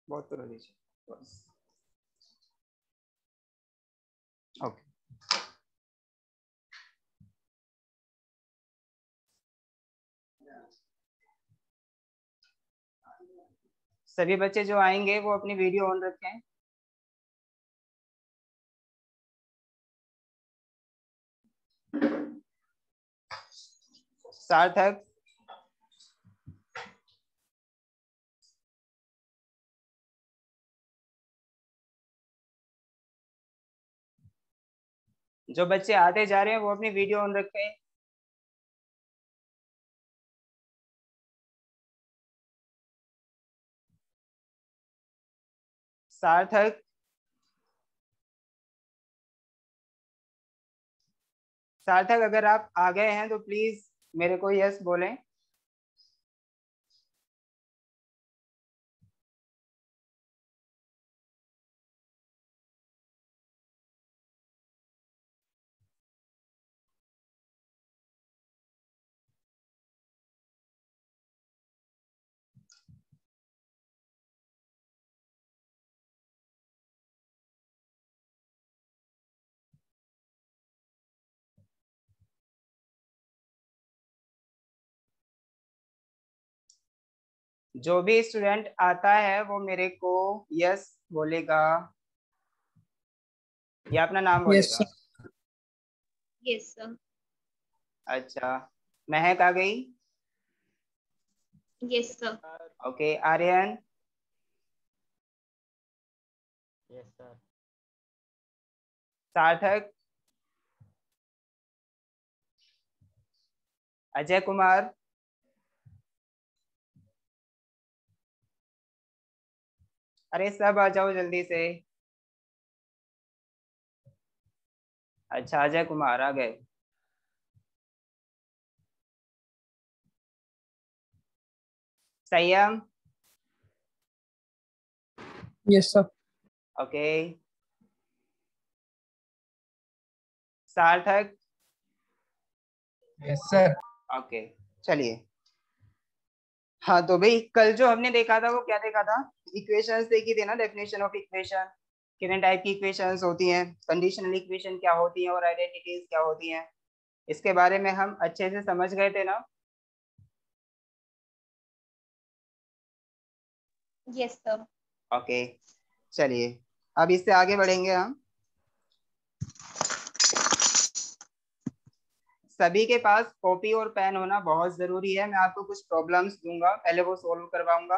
बहुत तो लीजिए बस। ओके, सभी बच्चे जो आएंगे वो अपनी वीडियो ऑन रखें। सार्थक, जो बच्चे आते जा रहे हैं वो अपनी वीडियो ऑन रखें। सार्थक, सार्थक अगर आप आ गए हैं तो प्लीज मेरे को यस बोलें। जो भी स्टूडेंट आता है वो मेरे को यस बोलेगा या अपना नाम यस बोलेगा। सर। Yes sir. अच्छा, महक आ गई। Yes sir. Okay, Aryan. Yes sir. Sarthak, Ajay Kumar, अरे सब आ जाओ जल्दी से। अच्छा, अजय कुमार आ गए। संयम। Yes sir. ओके, सार्थक। Yes sir. ओके, चलिए। हाँ तो भाई कल जो हमने देखा था वो क्या देखा था? इक्वेशंस देखी थी ना, डेफिनेशन ऑफ इक्वेशन, कितने टाइप की इक्वेशंस होती हैं, कंडीशनल इक्वेशन क्या होती हैं और आइडेंटिटीज क्या होती हैं, इसके बारे में हम अच्छे से समझ गए थे ना। Yes sir. ओके, चलिए अब इससे आगे बढ़ेंगे हम। सभी के पास कॉपी और पेन होना बहुत जरूरी है। मैं आपको कुछ प्रॉब्लम्स दूंगा, पहले वो सॉल्व करवाऊंगा,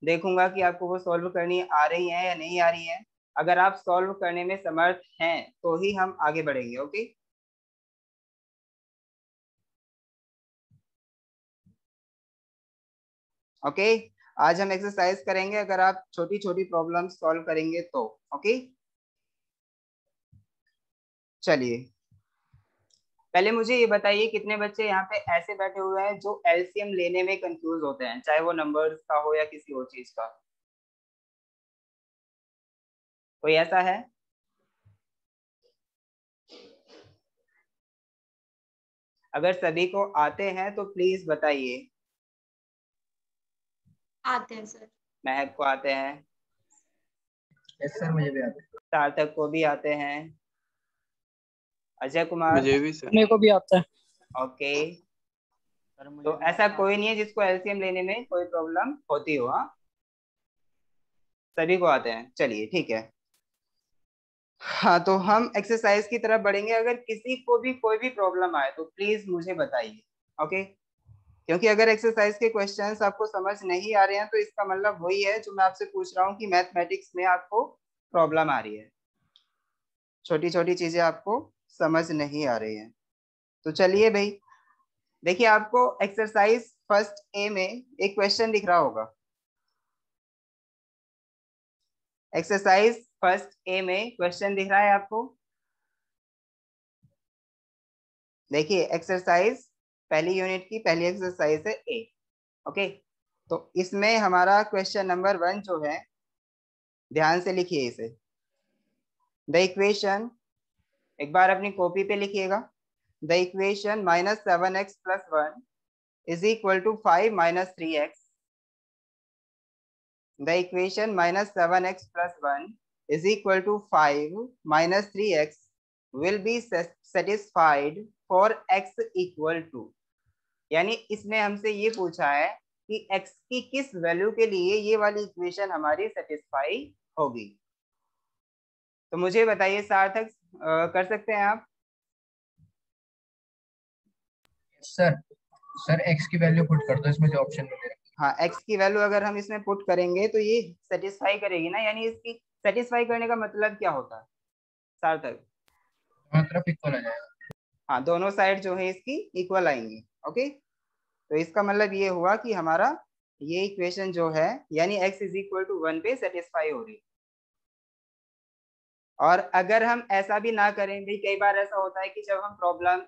देखूंगा कि आपको वो सॉल्व करनी आ रही है या नहीं आ रही है। अगर आप सॉल्व करने में समर्थ हैं तो ही हम आगे बढ़ेंगे। ओके, ओके, आज हम एक्सरसाइज करेंगे अगर आप छोटी छोटी प्रॉब्लम्स सॉल्व करेंगे तो। ओके, चलिए पहले मुझे ये बताइए कितने बच्चे यहाँ पे ऐसे बैठे हुए हैं जो एलसीएम लेने में कंफ्यूज होते हैं, चाहे वो नंबर्स का हो या किसी और चीज का। कोई ऐसा है? अगर सभी को आते हैं तो प्लीज बताइए। आते हैं सर। महक को आते हैं, यस सर, मुझे भी आता है। सार्थक को भी आते हैं, अजय कुमार। मुझे भी सर। मेरे को भी आता है। ओके, सर मुझे तो भी ऐसा आता है। कोई नहीं है जिसको एलसीएम लेने में कोई प्रॉब्लम होती हो। हाँ, सभी को आते हैं, चलिए ठीक है। हाँ तो हम एक्सरसाइज की तरफ बढ़ेंगे। अगर किसी को भी कोई भी प्रॉब्लम आए तो प्लीज मुझे बताइए। ओके, क्योंकि अगर एक्सरसाइज के क्वेश्चंस आपको समझ नहीं आ रहे हैं तो इसका मतलब वही है जो मैं आपसे पूछ रहा हूँ कि मैथमेटिक्स में आपको प्रॉब्लम आ रही है, छोटी छोटी चीजें आपको समझ नहीं आ रही हैं। तो चलिए भाई, देखिए आपको एक्सरसाइज फर्स्ट ए में एक क्वेश्चन दिख रहा होगा। एक्सरसाइज फर्स्ट ए में क्वेश्चन दिख रहा है आपको। देखिए एक्सरसाइज पहली यूनिट की पहली एक्सरसाइज है ए। ओके, तो इसमें हमारा क्वेश्चन नंबर 1 जो है, ध्यान से लिखिए इसे। द इक्वेशन, एक बार अपनी कॉपी पे लिखिएगा। The equation -7x + 1 is equal to 5 - 3x the equation minus 7x plus 1 is equal to 5 minus 3x will be satisfied for x equal to, यानी इसने हमसे ये पूछा है कि x की किस वैल्यू के लिए ये वाली इक्वेशन हमारी सेटिस्फाई होगी। तो मुझे बताइए सार्थक, कर सकते हैं आप? सर x की वैल्यू पुट कर दो इसमें जो ऑप्शन में दे रखा है। हाँ, x की वैल्यू अगर हम इसमें पुट करेंगे तो ये सेटिस्फाई करेगी ना, यानी इसकी सेटिस्फाई करने का मतलब क्या होता है सार्थक? दोनों तरफ इक्वल आ जाएगा। हाँ, दोनों साइड जो है इसकी इक्वल आएंगी। ओके, तो इसका मतलब ये हुआ कि हमारा ये इक्वेशन जो है यानी x इज इक्वल टू 1 पे सेटिस्फाई हो रही। और अगर हम ऐसा भी ना करें भाई, कई बार ऐसा होता है कि जब हम प्रॉब्लम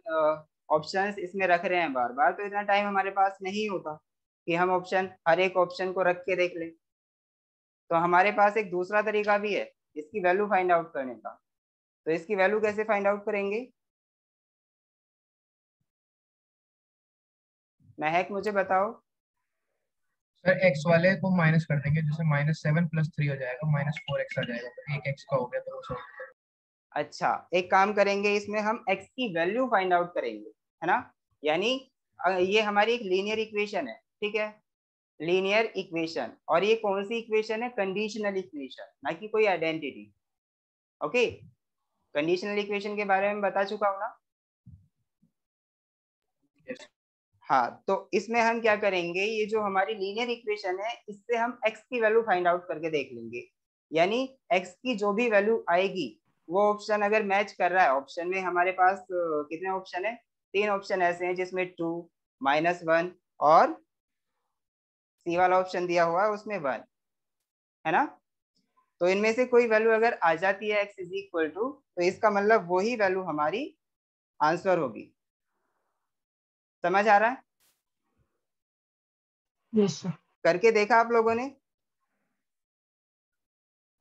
ऑप्शंस इसमें रख रहे हैं बार बार, तो इतना टाइम हमारे पास नहीं होता कि हम ऑप्शन हर एक ऑप्शन को रख के देख लें। तो हमारे पास एक दूसरा तरीका भी है इसकी वैल्यू फाइंड आउट करने का। तो इसकी वैल्यू कैसे फाइंड आउट करेंगे? महक मुझे बताओ। सर x वाले को माइनस कर देंगे, जैसे -7 + 3 हो जाएगा, -4x आ जाएगा, तो एक x का हो गया तो वो सॉल्व। अच्छा, एक काम करेंगे, इसमें हम x की वैल्यू फाइंड आउट करेंगे, है ना। यानी ये हमारी एक लीनियर इक्वेशन है, ठीक है, लीनियर इक्वेशन। और ये कौन सी इक्वेशन है? कंडीशनल इक्वेशन, ना कि कोई आइडेंटिटी। ओके, कंडीशनल इक्वेशन के बारे में बता चुका हूं ना। हाँ, तो इसमें हम क्या करेंगे, ये जो हमारी लीनियर इक्वेशन है इससे हम x की वैल्यू फाइंड आउट करके देख लेंगे। यानी x की जो भी वैल्यू आएगी वो ऑप्शन अगर मैच कर रहा है, ऑप्शन में हमारे पास कितने ऑप्शन है? 3 ऑप्शन ऐसे हैं जिसमें 2, -1 और सी वाला ऑप्शन दिया हुआ है उसमें 1, है ना। तो इनमें से कोई वैल्यू अगर आ जाती है x इज इक्वल टू, तो इसका मतलब वही वैल्यू हमारी आंसर होगी। समझ आ रहा है? Yes sir. करके देखा आप लोगों ने?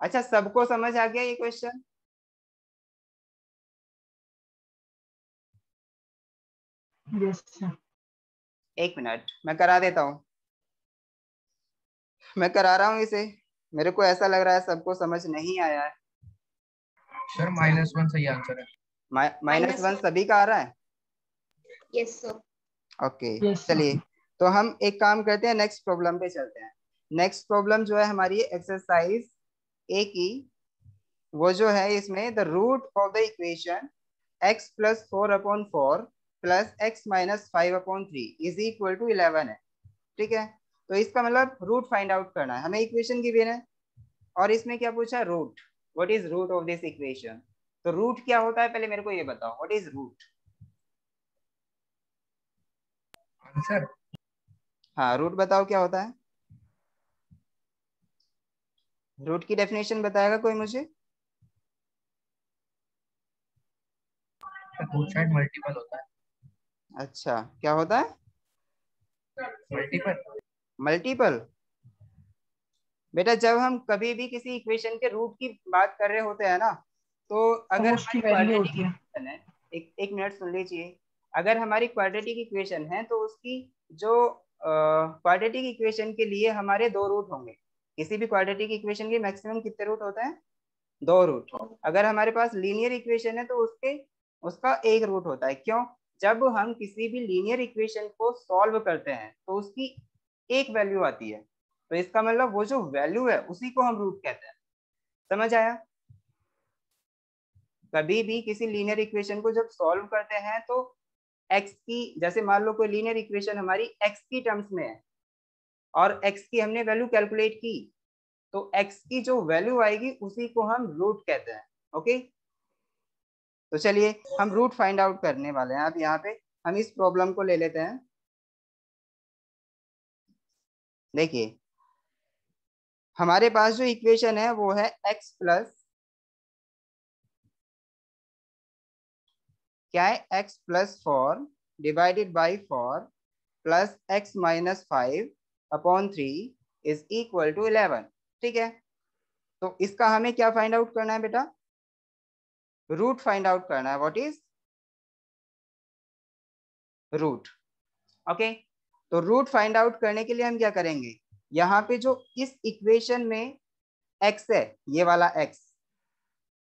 अच्छा, सबको समझ आ गया ये क्वेश्चन? Yes sir. एक मिनट, मैं करा देता हूँ, मैं करा रहा हूँ इसे। मेरे को ऐसा लग रहा है सबको समझ नहीं आया है। सर -1 सही आंसर है। -1 सभी का आ रहा है? Yes sir. Okay, Yes, sir. चलिए तो हम एक काम करते हैं, नेक्स्ट प्रॉब्लम पे चलते हैं। नेक्स्ट प्रॉब्लम जो है हमारी एक्सरसाइज ए की, वो जो है इसमें the root of the equation x + 4/4 + x - 5/3 is equal to 11 है, ठीक है। तो इसका मतलब रूट फाइंड आउट करना है हमें, इक्वेशन गिवन है और इसमें क्या पूछा? Root. What is root of this equation? तो रूट क्या होता है पहले मेरे को ये बताओ, व्हाट इज रूट? आंसर। हाँ, रूट बताओ क्या होता है? रूट की डेफिनेशन बताएगा कोई मुझे? बोथ साइड मल्टीपल होता है। अच्छा, क्या होता है? मल्टीपल। मल्टीपल। बेटा, जब हम कभी भी किसी इक्वेशन के रूट की बात कर रहे होते हैं ना, तो अगर उसकी हमारी वैल्यू क्वाड्रेटिक होती है। इक्वेशन है, एक मिनट सुन लीजिए, अगर हमारी क्वाड्रेटिक इक्वेशन है तो उसकी जो क्वाड्रेटिक इक्वेशन के लिए हमारे 2 रूट होंगे। किसी भी क्वाड्रेटिक इक्वेशन के मैक्सिमम कितने रूट होते हैं? 2 रूट। अगर हमारे पास लीनियर इक्वेशन है तो उसका 1 रूट होता है। क्यों? जब हम किसी भी लीनियर इक्वेशन को सॉल्व करते हैं तो उसकी एक वैल्यू आती है, तो इसका मतलब वो जो वैल्यू है उसी को हम रूट कहते हैं। समझ आया? कभी भी किसी लीनियर इक्वेशन को जब सॉल्व करते हैं तो x की, जैसे मान लो कोई लीनियर इक्वेशन हमारी x की टर्म्स में है और x की हमने वैल्यू कैलकुलेट की, तो x की जो वैल्यू आएगी उसी को हम रूट कहते हैं। ओके, तो चलिए हम रूट फाइंड आउट करने वाले हैं। अब यहाँ पे हम इस प्रॉब्लम को ले लेते हैं। देखिए, हमारे पास जो इक्वेशन है वो है x प्लस, क्या है? x + 4 divided by 4 plus x - 5/3 is equal to 11, ठीक है। तो इसका हमें क्या फाइंड आउट करना है बेटा? रूट फाइंड आउट करना है। What is root? ओके, तो रूट फाइंड आउट करने के लिए हम क्या करेंगे? यहाँ पे जो इस इक्वेशन में x है, ये वाला x,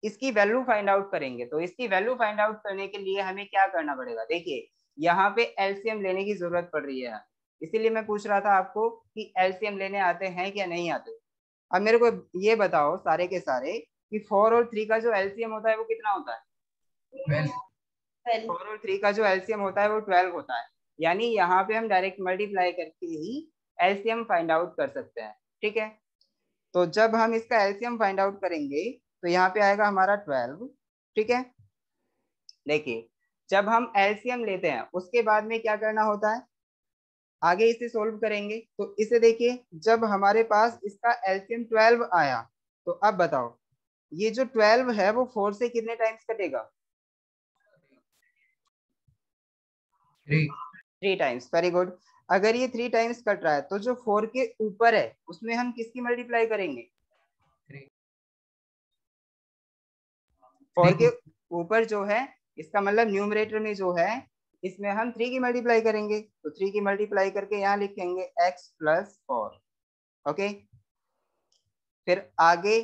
इसकी वैल्यू फाइंड आउट करेंगे। तो इसकी वैल्यू फाइंड आउट करने के लिए हमें क्या करना पड़ेगा, देखिए यहाँ पे एलसीएम लेने की जरूरत पड़ रही है, इसीलिए मैं पूछ रहा था आपको कि एलसीएम लेने आते हैं क्या नहीं आते। अब मेरे को ये बताओ सारे के सारे कि 4 और 3 का जो एलसीएम होता है वो कितना होता है? 12। 4 और 3 का जो एलसीएम होता है वो 12 होता है। यानी यहाँ पे हम डायरेक्ट मल्टीप्लाई करके ही एलसीएम फाइंड आउट कर सकते हैं। ठीक है, तो जब हम इसका एलसीएम फाइंड आउट करेंगे तो यहाँ पे आएगा हमारा 12। ठीक है, देखिए जब हम एलसीएम लेते हैं उसके बाद में क्या करना होता है, आगे इसे सोल्व करेंगे। तो इसे देखिए, जब हमारे पास इसका एलसीएम 12 आया, तो अब बताओ ये जो 12 है वो 4 से कितने टाइम्स कटेगा? 3 टाइम्स। Very good. अगर ये 3 टाइम्स कट रहा है तो जो 4 के ऊपर है उसमें हम किसकी मल्टीप्लाई करेंगे? 4 के ऊपर जो है, इसका मतलब न्यूमरेटर में जो है इसमें हम 3 की मल्टीप्लाई करेंगे। तो 3 की मल्टीप्लाई करके यहाँ लिखेंगे x + 4। ओके, फिर आगे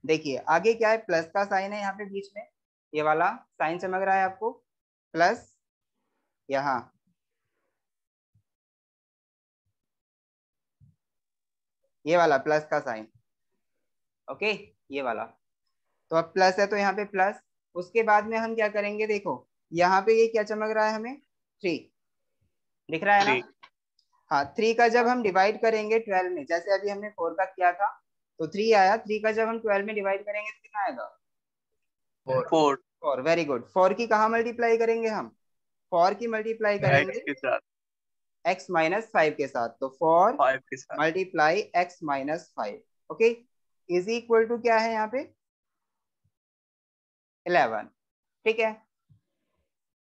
देखिए, आगे क्या है, प्लस का साइन है यहाँ पे बीच में, ये वाला साइन चमक रहा है आपको, प्लस यहाँ ये वाला प्लस का साइन। ओके, ये वाला, तो अब प्लस है तो यहाँ पे प्लस। उसके बाद में हम क्या करेंगे, देखो यहाँ पे ये क्या चमक रहा है हमें, 3 दिख रहा है ना? हाँ, 3 का जब हम डिवाइड करेंगे 12 में, जैसे अभी हमने 4 का किया था तो 3 आया, 3 का जब हम 12 में डिवाइड करेंगे तो कितना आएगा? 4। Very good. 4 की कहाँ मल्टीप्लाई करेंगे हम? 4 की मल्टीप्लाई करेंगे x - 5 के साथ। तो 4 multiply x - 5, okay, is equal to क्या है यहाँ पे? 11। ठीक है,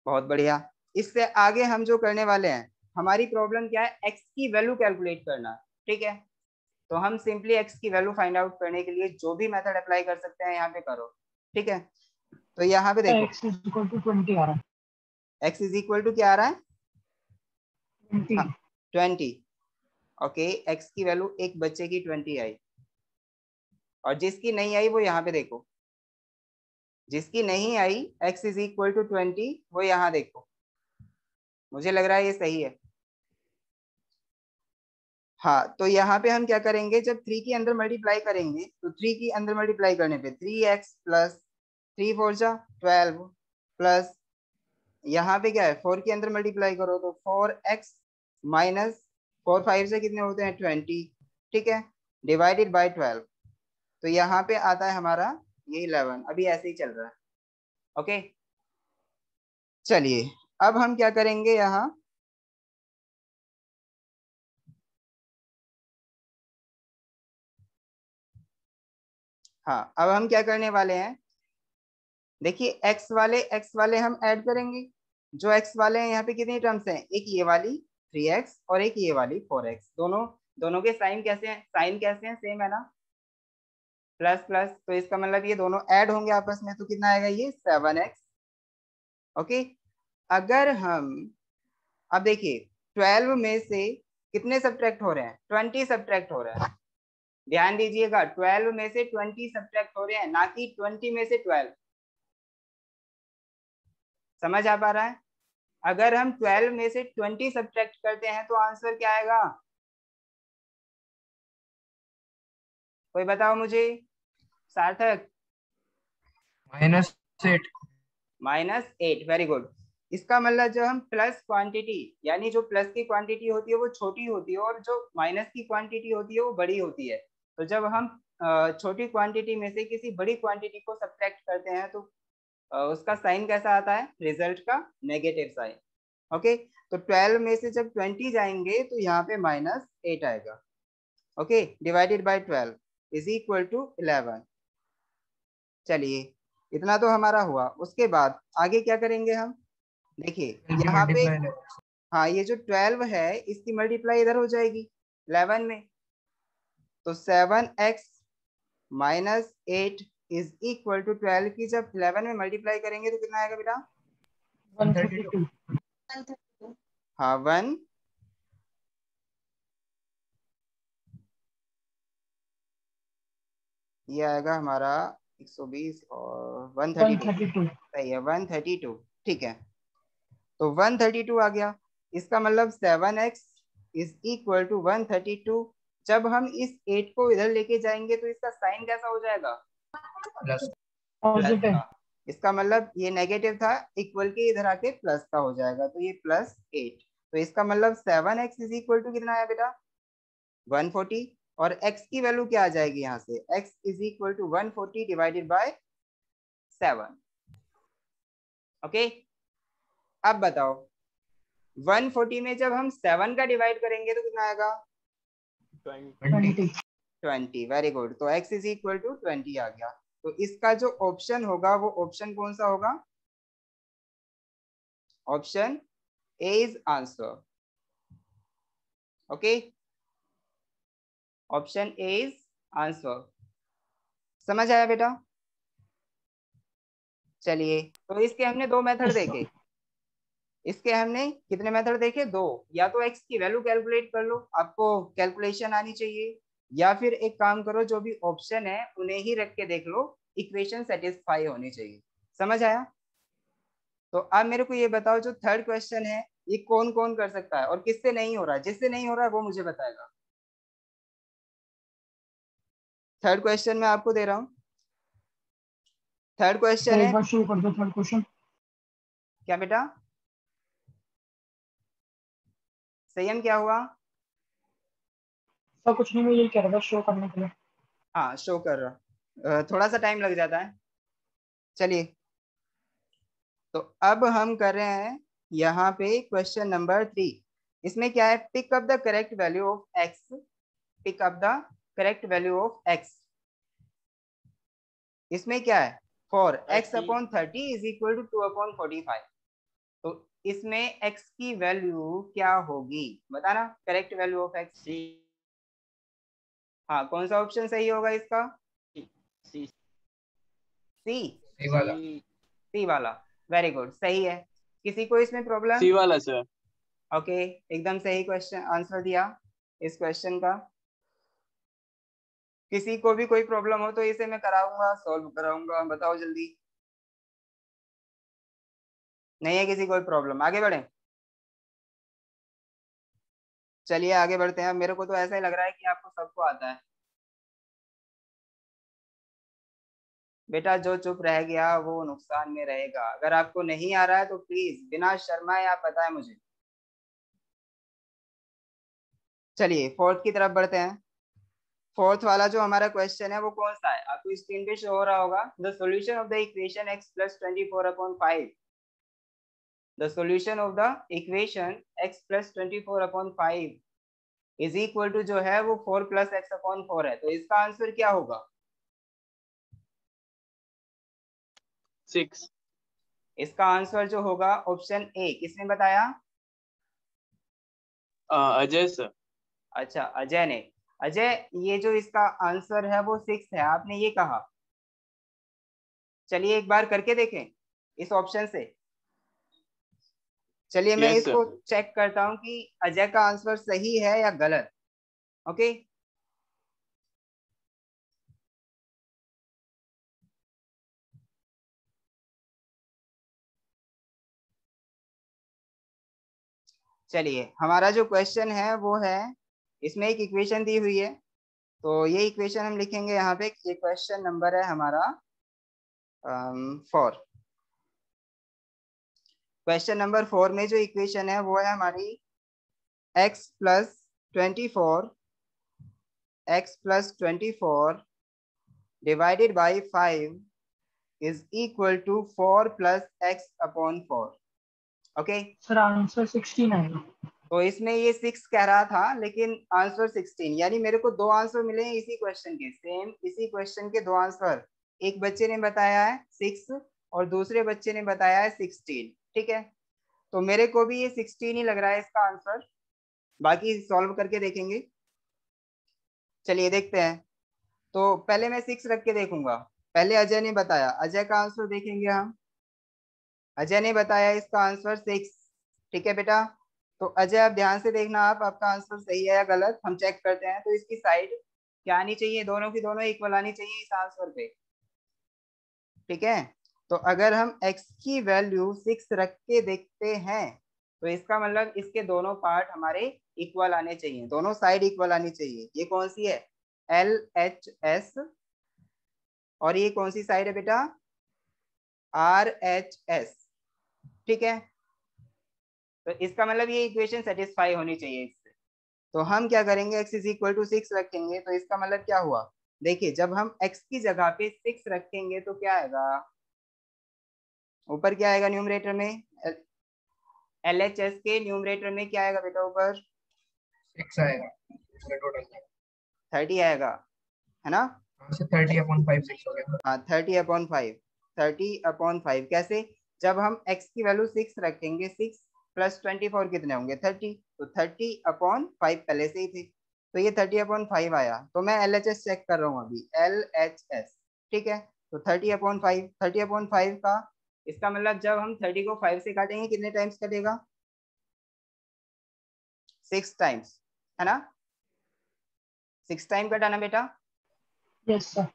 बहुत बढ़िया। इससे आगे हम जो करने वाले हैं, हमारी प्रॉब्लम क्या है, x की वैल्यू कैलकुलेट करना। ठीक है, तो हम सिंपली x की वैल्यू फाइंड आउट करने के लिए जो भी मेथड अप्लाई कर सकते हैं यहाँ पे करो। ठीक है, तो यहाँ पे देखो x = 20 आ रहा है। x = क्या आ रहा है? 20। 20। ओके, x की वैल्यू एक बच्चे की 20 आई, और जिसकी नहीं आई वो यहाँ पे देखो, जिसकी नहीं आई x = 20 वो यहाँ देखो। मुझे लग रहा है ये सही है। हाँ, तो यहाँ पे हम क्या करेंगे, जब 3 के अंदर मल्टीप्लाई करेंगे तो 3 के अंदर मल्टीप्लाई करने पे 3x + 3 4 जा 12 प्लस यहाँ पे क्या है, 4 के अंदर मल्टीप्लाई करो तो 4x - 4 5 से कितने होते हैं, 20। ठीक है, डिवाइडेड बाय 12, तो यहाँ पे आता है हमारा ये 11। अभी ऐसे ही चल रहा है। ओके, चलिए अब हम क्या करेंगे यहाँ, हाँ अब हम क्या करने वाले हैं, देखिए x वाले हम ऐड करेंगे। जो x वाले हैं यहाँ पे कितनी टर्म्स हैं, एक ये वाली 3x और एक ये वाली 4x। दोनों के साइन कैसे हैं, सेम है ना, प्लस प्लस, तो इसका मतलब ये दोनों ऐड होंगे आपस में, तो कितना आएगा ये 7x। ओके, अगर हम अब देखिए 12 में से कितने सब्ट्रैक्ट हो रहे हैं, 20 सब्ट्रैक्ट हो रहे हैं। ध्यान दीजिएगा, 12 में से 20 सब्ट्रैक्ट हो रहे हैं, ना कि 20 में से 12। समझ आ पा रहा है? अगर हम 12 में से 20 सब्ट्रैक्ट करते हैं तो आंसर क्या आएगा, कोई बताओ मुझे, सार्थक? -8। -8। Very good. इसका मतलब जब हम प्लस क्वांटिटी, यानी जो प्लस की क्वांटिटी होती है वो छोटी होती है और जो माइनस की क्वांटिटी होती है वो बड़ी होती है। तो जब हम छोटी क्वांटिटी में से किसी बड़ी क्वांटिटी को सब्ट्रैक्ट करते हैं तो उसका साइन कैसा आता है, रिजल्ट का नेगेटिव साइन। ओके, तो 12 में से जब 20 जाएंगे तो यहाँ पे -8 आएगा। Okay, divided by 12 = 11। चलिए, इतना तो हमारा हुआ। उसके बाद आगे क्या करेंगे हम, देखिए यहाँ पे, हाँ ये जो 12 है इसकी मल्टीप्लाई इधर हो जाएगी 11 में, तो 7x - 8 = 12 की जब 11 में मल्टीप्लाई करेंगे तो कितना आएगा बेटा? 132। 132। हाँ, 1 ये आएगा हमारा 120 और 132, 132। सही है 132, ठीक है। तो 132 आ गया, इसका मतलब 7x इज इक्वल टू 132। जब हम इस 8 को इधर लेके जाएंगे तो इसका साइन कैसा हो जाएगा? प्लस। Plus positive. का। इसका मतलब ये नेगेटिव था, इक्वल के इधर आके प्लस का हो जाएगा, तो ये +8। तो इसका मतलब 7x इज इक्वल टू कितना है बेटा? 140। और x की वैल्यू क्या आ जाएगी यहाँ से? x is equal to 140 divided by 7। Okay, अब बताओ 140 में जब हम 7 का डिवाइड करेंगे तो कितना आएगा? 20। 20। Very good. तो x इज इक्वल टू 20 आ गया। तो इसका जो ऑप्शन होगा वो ऑप्शन कौन सा होगा? Option A is answer. Okay, option A is answer. समझ आया बेटा? चलिए, तो इसके हमने दो मेथड देखे। इसके हमने कितने मेथड देखे? दो। या तो x की वैल्यू कैलकुलेट कर लो, आपको कैलकुलेशन आनी चाहिए, या फिर एक काम करो, जो भी ऑप्शन है उन्हें ही रख के देख लो, इक्वेशन सेटिस्फाई होनी चाहिए। समझ आया? तो अब मेरे को ये बताओ, जो थर्ड क्वेश्चन है ये कौन कौन कर सकता है और किससे नहीं हो रहा है? जिससे नहीं हो रहा है वो मुझे बताएगा। थर्ड क्वेश्चन मैं आपको दे रहा हूँ। थर्ड क्वेश्चन एक है, बार शुरू कर दो थर्ड क्वेश्चन। क्या बेटा? संयम क्या हुआ? सर कुछ नहीं, मैं यही कह रहा था शो करने के लिए। हाँ, शो कर रहा, थोड़ा सा टाइम लग जाता है। चलिए, तो अब हम कर रहे हैं यहाँ पे क्वेश्चन नंबर 3। इसमें क्या है? Pick up the correct value of X. Pick up the correct value of X. इसमें क्या है? For x upon 30 is equal to 2 upon 45। तो इसमें x की वैल्यू क्या होगी? बताना, correct value of x। C हाँ, कौन सा ऑप्शन सही होगा इसका? सी सी। सी वाला। सी वाला, वेरी गुड, सही है। किसी को इसमें प्रॉब्लम? सी वाला सर। ओके, एकदम सही क्वेश्चन आंसर दिया इस क्वेश्चन का। किसी को भी कोई प्रॉब्लम हो तो इसे मैं कराऊंगा, सॉल्व कराऊंगा, बताओ जल्दी। नहीं है किसी कोई प्रॉब्लम? आगे बढ़े। चलिए आगे बढ़ते हैं। मेरे को तो ऐसा ही लग रहा है कि आपको सबको आता है। बेटा जो चुप रह गया वो नुकसान में रहेगा। अगर आपको नहीं आ रहा है तो प्लीज बिना शर्माए आप बताएं मुझे। चलिए फोर्थ की तरफ बढ़ते हैं। फोर्थ वाला जो हमारा क्वेश्चन है वो कौन सा है? आपको स्क्रीन पे शो हो रहा होगा। The solution of the equation x plus 24/5। The solution of the equation x plus 24/5 is equal to जो है वो 4 प्लस एक्स अपॉन 4 है। तो इसका आंसर क्या होगा? 6। इसका आंसर जो होगा ऑप्शन ए। किसने बताया? अजय सर। अच्छा, अजय ने। अजय, ये जो इसका आंसर है वो 6 है, आपने ये कहा। चलिए एक बार करके देखें इस ऑप्शन से। चलिए मैं यस सर। इसको चेक करता हूं कि अजय का आंसर सही है या गलत। ओके, चलिए हमारा जो क्वेश्चन है वो है, इसमें एक इक्वेशन दी हुई है। तो ये इक्वेशन हम लिखेंगे यहाँ पे। ये क्वेश्चन नंबर है हमारा 4। क्वेश्चन नंबर 4 में जो इक्वेशन है वो है हमारी x plus 24 divided by 5 is equal to 4 plus X upon 4। Okay, sir answer 16 आएगा। तो इसमें ये 6 कह रहा था लेकिन आंसर 16, यानी मेरे को दो आंसर मिले हैं इसी क्वेश्चन के। सेम इसी क्वेश्चन के दो आंसर। एक बच्चे ने बताया है 6 और दूसरे बच्चे ने बताया है 16। ठीक है, तो मेरे को भी ये 16 ही लग रहा है इसका आंसर। बाकी सॉल्व करके देखेंगे। चलिए देखते हैं। तो पहले मैं 6 रख के देखूंगा। पहले अजय ने बताया, अजय का आंसर देखेंगे हम। अजय ने बताया इसका आंसर 6। ठीक है बेटा, तो अजय आप ध्यान से देखना, आपका आंसर सही है या गलत हम चेक करते हैं। तो इसकी साइड क्या आनी चाहिए, दोनों की दोनों इक्वल आनी चाहिए इस आंसर पे। ठीक है, तो अगर हम x की वैल्यू 6 रख के देखते हैं तो इसका मतलब इसके दोनों पार्ट हमारे इक्वल आने चाहिए, दोनों साइड इक्वल आनी चाहिए। ये कौन सी है, LHS, और ये कौन सी साइड है बेटा, RHS। ठीक है, तो इसका मतलब ये इक्वेशन सेटिस्फाई होनी चाहिए इससे। तो हम क्या करेंगे, x इज इक्वल टू 6 रखेंगे, तो इसका मतलब क्या हुआ, देखिए जब हम x की जगह पे 6 रखेंगे तो क्या आएगा, ऊपर क्या आएगा न्यूमरेटर में, LHS के न्यूमरेटर में क्या आएगा बेटा, ऊपर 6 आएगा टोटल 30 आएगा, है ना। 30/5 6 हो गया। हाँ 30/5, 30/5 कैसे, जब हम x की वैल्यू 6 रखेंगे, 6 + 24 कितने होंगे 30, तो 30/5 पहले से ही थे, तो ये 30/5 आया। तो मैं LHS चेक कर रहा हूँ अभी, LHS। ठीक है, तो 30/5, 30/5 का इसका मतलब जब हम 30 को 5 से काटेंगे कितने टाइम्स कटेगा, 6 टाइम्स, है ना, 6 टाइम कटा ना बेटा। Yes sir.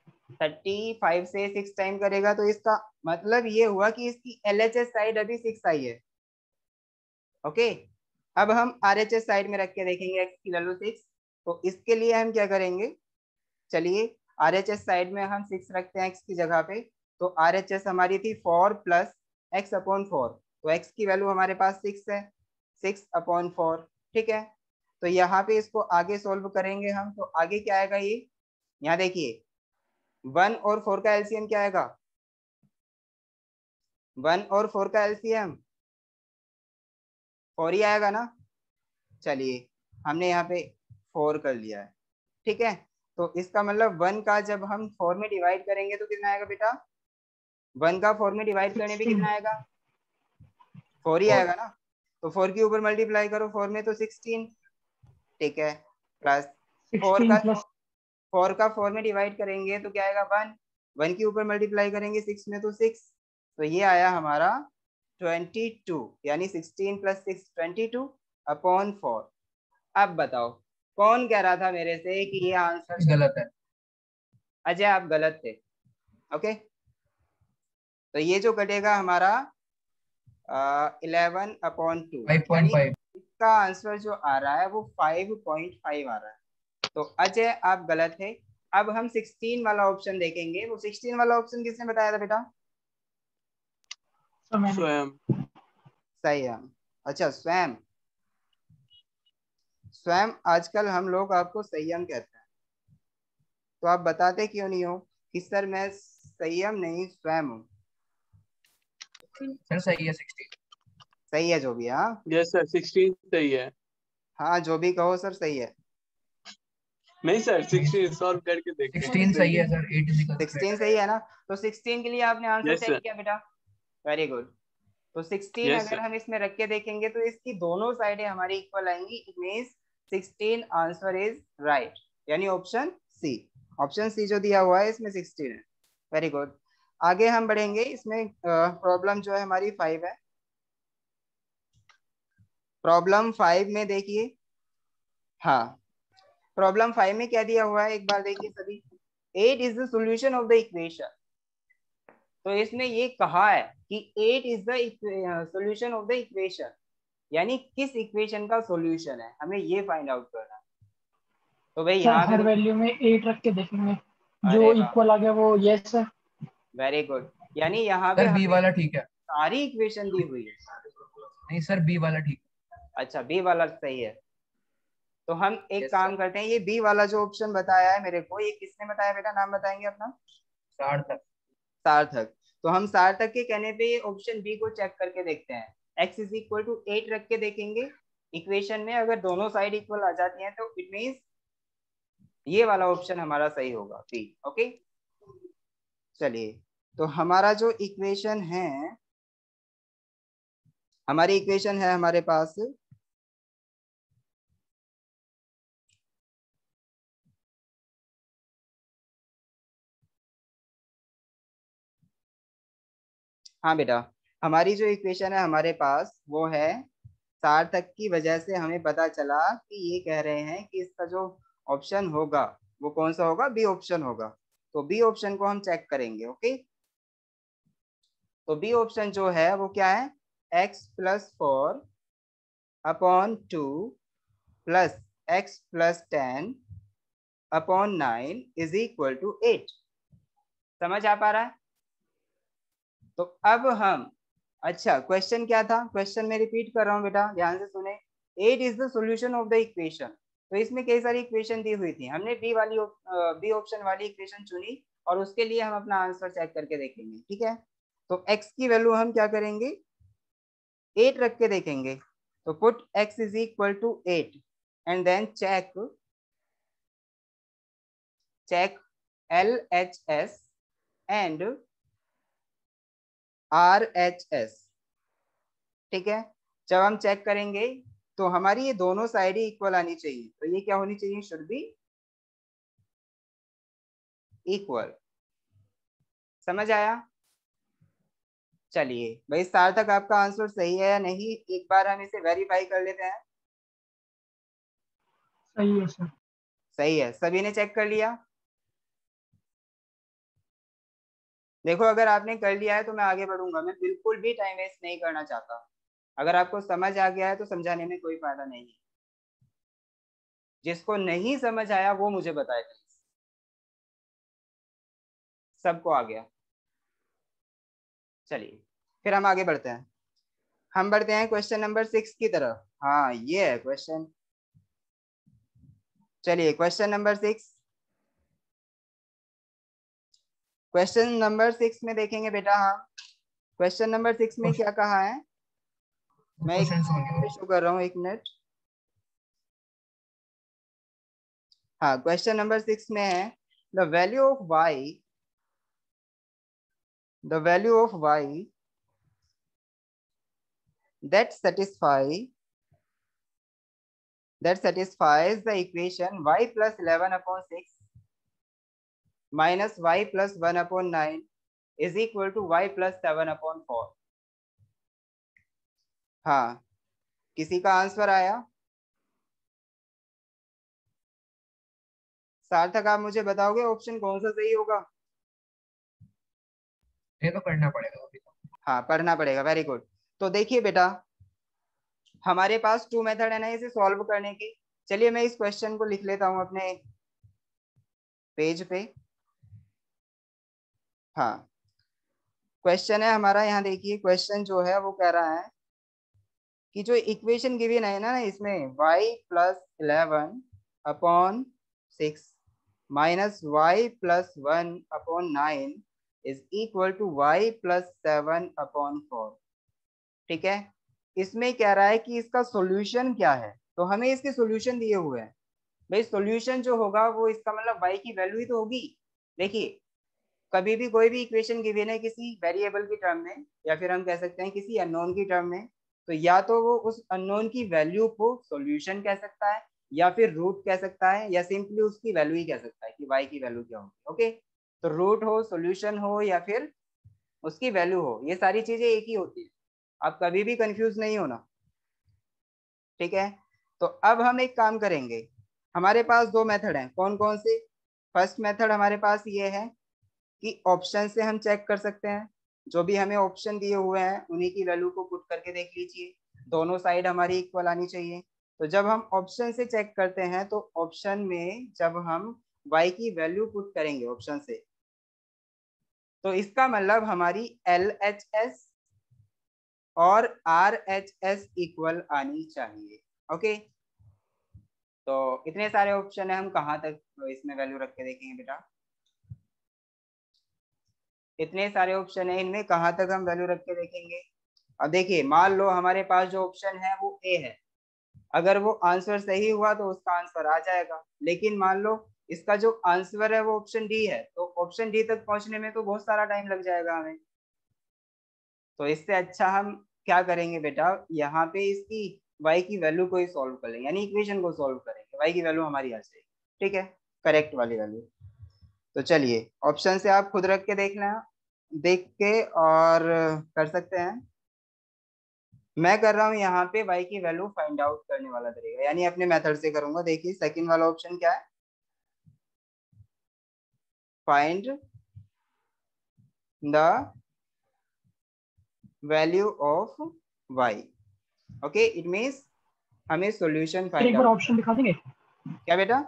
35 से 6 टाइम करेगा, तो इसका मतलब ये हुआ कि इसकी LHS साइड अभी 6 आई है। ओके, अब हम RHS साइड में रख के देखेंगे x की वैल्यू 6, तो इसके लिए हम क्या करेंगे, चलिए RHS साइड में हम 6 रखते हैं x की जगह पे, तो RHS हमारी थी 4 + x/4, तो x की वैल्यू हमारे पास 6 है, 6/4। ठीक है, तो यहाँ पे इसको आगे सोल्व करेंगे हम, तो आगे क्या आएगा, ये यहाँ देखिए 1 और 4 का एलसीएम क्या आएगा, 1 और 4 का एलसीएम 4 ही आएगा ना। चलिए हमने यहाँ पे 4 कर लिया है। ठीक है, तो इसका मतलब 1 का जब हम 4 में डिवाइड करेंगे तो कितना आएगा बेटा, 1 का 4 में डिवाइड करने पे 16। कितना आएगा, 4 ही 4 आएगा ना, तो 4 के ऊपर मल्टीप्लाई करो 4 में तो 16। ठीक है, प्लस 4 16 का प्लस 4 का 4 में डिवाइड करेंगे तो क्या आएगा 1, 1 के ऊपर मल्टीप्लाई करेंगे 6 में तो 6, तो ये आया हमारा 22, यानी 16 + 6 22/4। अब बताओ कौन कह रहा था मेरे से कि ये आंसर गलत है। अजय आप गलत थे। ओके, तो ये जो कटेगा हमारा 11/2, 5.5 इसका आंसर जो आ रहा है वो 5.5 आ रहा है। तो अजय आप गलत है। अब हम 16 वाला ऑप्शन देखेंगे, वो 16 वाला ऑप्शन किसने बताया था बेटा, तो मैंने स्वयं। सही है। अच्छा स्वयं, स्वयं आजकल हम लोग आपको संयम कहते हैं, तो आप बताते क्यों नहीं हो कि सर मैं संयम नहीं स्वयं हूँ। सर सही है 16। सही है जो भी है, हाँ यस सर 16 सही है। हाँ जो भी कहो सर सही है। नहीं सर 16 सॉल्व करके देखते हैं 16 सही है sir, 8 is equal to 16 greater सही है। है ना, तो 16 के लिए आपने आंसर यस चेक सर। किया बेटा, वेरी गुड। तो 16 यस अगर सर। हम इसमें रख के देखेंगे तो इसकी दोनों साइडें हमारी इक्वल आएंगी, it means 16 answer is right, यानी ऑप्शन सी, ऑप्शन सी जो दिया हुआ है इसमें 16 है। वेरी गुड, आगे हम बढ़ेंगे, इसमें प्रॉब्लम जो है हमारी 5 है। प्रॉब्लम 5 में देखिए, हाँ प्रॉब्लम 5 में क्या दिया हुआ है एक बार देखिए सभी, 8 is the solution of the equation. तो इसमें ये कहा है कि 8 is the solution of the equation, यानी किस इक्वेशन का सॉल्यूशन है, हमें ये फाइंड आउट करना है। तो भाई सर यहाँ पे हर वैल्यू में 8 रख के देखेंगे, अरे जो वाह, इक्वल आ गया वो यस है। वेरी गुड, यानी यहाँ पे सर बी हमें वाला ठीक है। सारी इक्वेशन दी हुई है। नहीं सर बी वाला ठीक अच्छा बी वाला सही है, तो हम है। एक यस काम सर। करते हैं, ये बी वाला जो ऑप्शन बताया है मेरे को, ये किसने बताया बेटा, नाम बताएंगे अपना, सार्थक। सार्थक। तो हम सार्थक के कहने पे ये ऑप्शन बी को चेक करके देखते हैं, x इज इक्वल टू 8 रख के देखेंगे इक्वेशन में, अगर दोनों साइड इक्वल आ जाती हैं तो इट मींस ये वाला ऑप्शन हमारा सही होगा बी। ओके, चलिए तो हमारा जो इक्वेशन है, हमारी इक्वेशन है हमारे पास हाँ बेटा, हमारी जो इक्वेशन है हमारे पास वो है, सार्थक की वजह से हमें पता चला कि ये कह रहे हैं कि इसका जो ऑप्शन होगा वो कौन सा होगा, बी ऑप्शन होगा। तो बी ऑप्शन को हम चेक करेंगे। ओके, तो बी ऑप्शन जो है वो क्या है, x+4 upon 2 plus x+10/9 is equal to 8। समझ आ पा रहा है? तो अब हम, अच्छा क्वेश्चन क्या था, क्वेश्चन में रिपीट कर रहा हूँ बेटा, ध्यान से सुने। 8 is the solution of the equation. तो इसमें कई सारी इक्वेशन दी हुई थी, हमने बी ऑप्शन वाली इक्वेशन चुनी और उसके लिए हम अपना आंसर चेक करके देखेंगे। ठीक है, तो x की वैल्यू हम क्या करेंगे, 8 रख के देखेंगे। तो put x is equal to 8 and then check LHS and RHS। ठीक है, जब हम चेक करेंगे तो हमारी ये दोनों साइड ही इक्वल आनी चाहिए। तो ये क्या होनी चाहिए, शुड बी इक्वल। समझ आया? चलिए भाई, सार्थक आपका आंसर सही है या नहीं, एक बार हम इसे वेरीफाई कर लेते हैं। सही है सर। सही है, सभी ने चेक कर लिया? देखो, अगर आपने कर लिया है तो मैं आगे बढ़ूंगा, मैं बिल्कुल भी टाइम वेस्ट नहीं करना चाहता। अगर आपको समझ आ गया है तो समझाने में कोई फायदा नहीं है, जिसको नहीं समझ आया वो मुझे बताए प्लीज। सबको आ गया? चलिए फिर हम आगे बढ़ते हैं, हम बढ़ते हैं क्वेश्चन नंबर 6 की तरफ। हाँ ये है क्वेश्चन। चलिए क्वेश्चन नंबर 6, क्वेश्चन नंबर 6 में देखेंगे बेटा। हाँ, क्वेश्चन नंबर 6 में क्या कहा है, मैं एक क्वेश्चन सुनिए। इशू कर रहा हूँ, एक मिनट। हाँ, क्वेश्चन नंबर 6 में है the value of y, the value of y that satisfies the equation y plus 11/6 minus y plus 1/9 is equal to y plus 7/4। हाँ, किसी का आंसर आया? सार्थक आप मुझे बताओगे ऑप्शन कौन सा सही होगा? ये तो करना पड़ेगा अभी तो। हाँ पढ़ना पड़ेगा, वेरी गुड। तो देखिए बेटा, हमारे पास 2 मेथड है ना इसे सॉल्व करने की। चलिए मैं इस क्वेश्चन को लिख लेता हूँ अपने पेज पे। हाँ, क्वेश्चन है हमारा, यहाँ देखिए क्वेश्चन जो है वो कह रहा है कि जो इक्वेशन गिवन है ना इसमें y plus 11/6 minus y plus 1/9 is equal to y plus 7/4। ठीक है, इसमें कह रहा है कि इसका सॉल्यूशन क्या है, तो हमें इसके सॉल्यूशन दिए हुए हैं। भाई सॉल्यूशन जो होगा वो इसका मतलब y की वैल्यू ही तो होगी। देखिए, कभी भी कोई भी इक्वेशन गिवन है किसी वेरिएबल की टर्म में, या फिर हम कह सकते हैं किसी अननोन की टर्म में, तो या तो वो उस अननोन की वैल्यू को सॉल्यूशन कह सकता है, या फिर रूट कह सकता है, या सिंपली उसकी वैल्यू ही कह सकता है कि y की वैल्यू क्या होगी। ओके, तो रूट हो, सॉल्यूशन हो, या फिर उसकी वैल्यू हो, ये सारी चीजें एक ही होती है। आप कभी भी कंफ्यूज नहीं होना। ठीक है, तो अब हम एक काम करेंगे, हमारे पास दो मेथड हैं, कौन कौन से। फर्स्ट मेथड हमारे पास ये है कि ऑप्शन से हम चेक कर सकते हैं, जो भी हमें ऑप्शन दिए हुए हैं उन्हीं की वैल्यू को पुट करके देख लीजिए, दोनों साइड हमारी इक्वल आनी चाहिए। तो जब हम ऑप्शन से चेक करते हैं तो ऑप्शन में जब हम y की वैल्यू पुट करेंगे ऑप्शन से, तो इसका मतलब हमारी LHS और RHS इक्वल आनी चाहिए। ओके, तो इतने सारे ऑप्शन है, हम कहाँ तक इसमें वैल्यू रख के देखेंगे बेटा, इतने सारे ऑप्शन है, इनमें कहाँ तक हम वैल्यू रख के देखेंगे। अब देखिए, मान लो हमारे पास जो ऑप्शन है वो ए है, अगर वो आंसर सही हुआ तो उसका आंसर आ जाएगा, लेकिन मान लो इसका जो आंसर है वो ऑप्शन डी है, तो ऑप्शन डी तक पहुंचने में तो बहुत सारा टाइम लग जाएगा हमें। तो इससे अच्छा हम क्या करेंगे बेटा, यहाँ पे इसकी y की वैल्यू को ही सॉल्व कर लेंगे, यानी इक्वेशन को सॉल्व करेंगे, y की वैल्यू हमारी आ जाएगी। ठीक है, करेक्ट वाली वैल्यू। तो चलिए ऑप्शन से आप खुद रख के देख लें, देख के और कर सकते हैं। मैं कर रहा हूँ यहाँ पे y की वैल्यू फाइंड आउट करने वाला तरीका, यानी अपने मेथड से करूंगा। देखिए सेकंड वाला ऑप्शन क्या है, find the value of y. Okay, it means हमें सॉल्यूशन एक फाइंड बार आउट। ऑप्शन दिखा देंगे, क्या बेटा?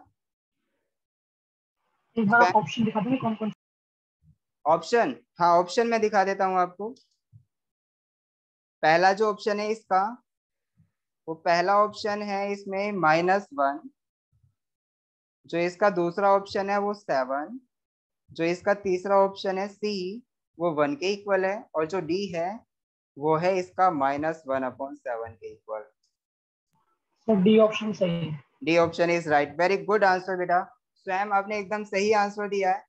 एक बार आप ऑप्शन दिखा देंगे कौन कौन। ऑप्शन, हाँ ऑप्शन मैं दिखा देता हूँ आपको। पहला जो ऑप्शन है इसका, वो पहला ऑप्शन है इसमें -1। जो इसका दूसरा ऑप्शन है वो 7। जो इसका तीसरा ऑप्शन है सी, वो 1 के इक्वल है। और जो डी है वो है इसका -1/7 के इक्वल। सर डी ऑप्शन सही है। D option is right. Very good answer बेटा। स्वयं आपने एकदम सही आंसर दिया है।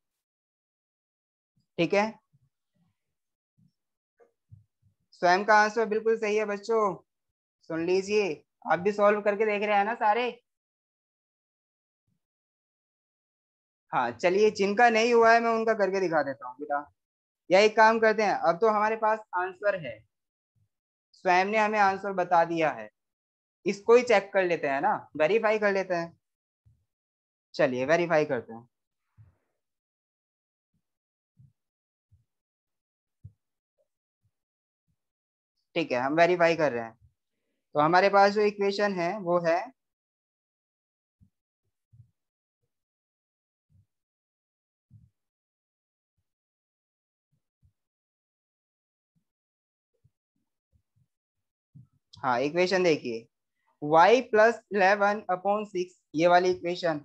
ठीक है, स्वयं का आंसर बिल्कुल सही है बच्चों। सुन लीजिए, आप भी सॉल्व करके देख रहे हैं ना सारे? हाँ चलिए, जिनका नहीं हुआ है मैं उनका करके दिखा देता हूँ बेटा। या एक काम करते हैं, अब तो हमारे पास आंसर है, स्वयं ने हमें आंसर बता दिया है, इसको ही चेक कर लेते हैं ना, वेरीफाई कर लेते हैं। चलिए वेरीफाई करते हैं। ठीक है, हम वेरीफाई कर रहे हैं। तो हमारे पास जो इक्वेशन है वो है हाँ इक्वेशन देखिए, y + 11/6, ये वाली इक्वेशन।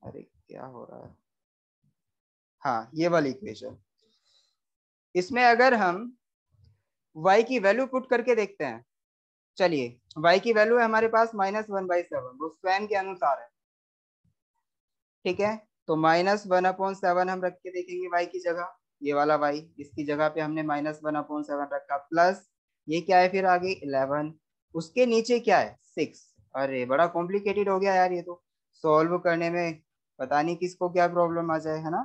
अरे क्या हो रहा है? हाँ ये वाली इक्वेशन। इसमें अगर हम y की वैल्यू पुट करके देखते हैं, चलिए y की वैल्यू है हमारे पास -1/7, वो स्वयं के अनुसार है। ठीक है, तो -1/7 हम रख के देखेंगे y की जगह, ये वाला y, इसकी जगह पे हमने -1/7 रखा, प्लस ये क्या है फिर आगे 11, उसके नीचे क्या है 6। अरे बड़ा कॉम्प्लिकेटेड हो गया यार ये तो, सॉल्व करने में पता नहीं किसको क्या प्रॉब्लम आ जाए, है ना।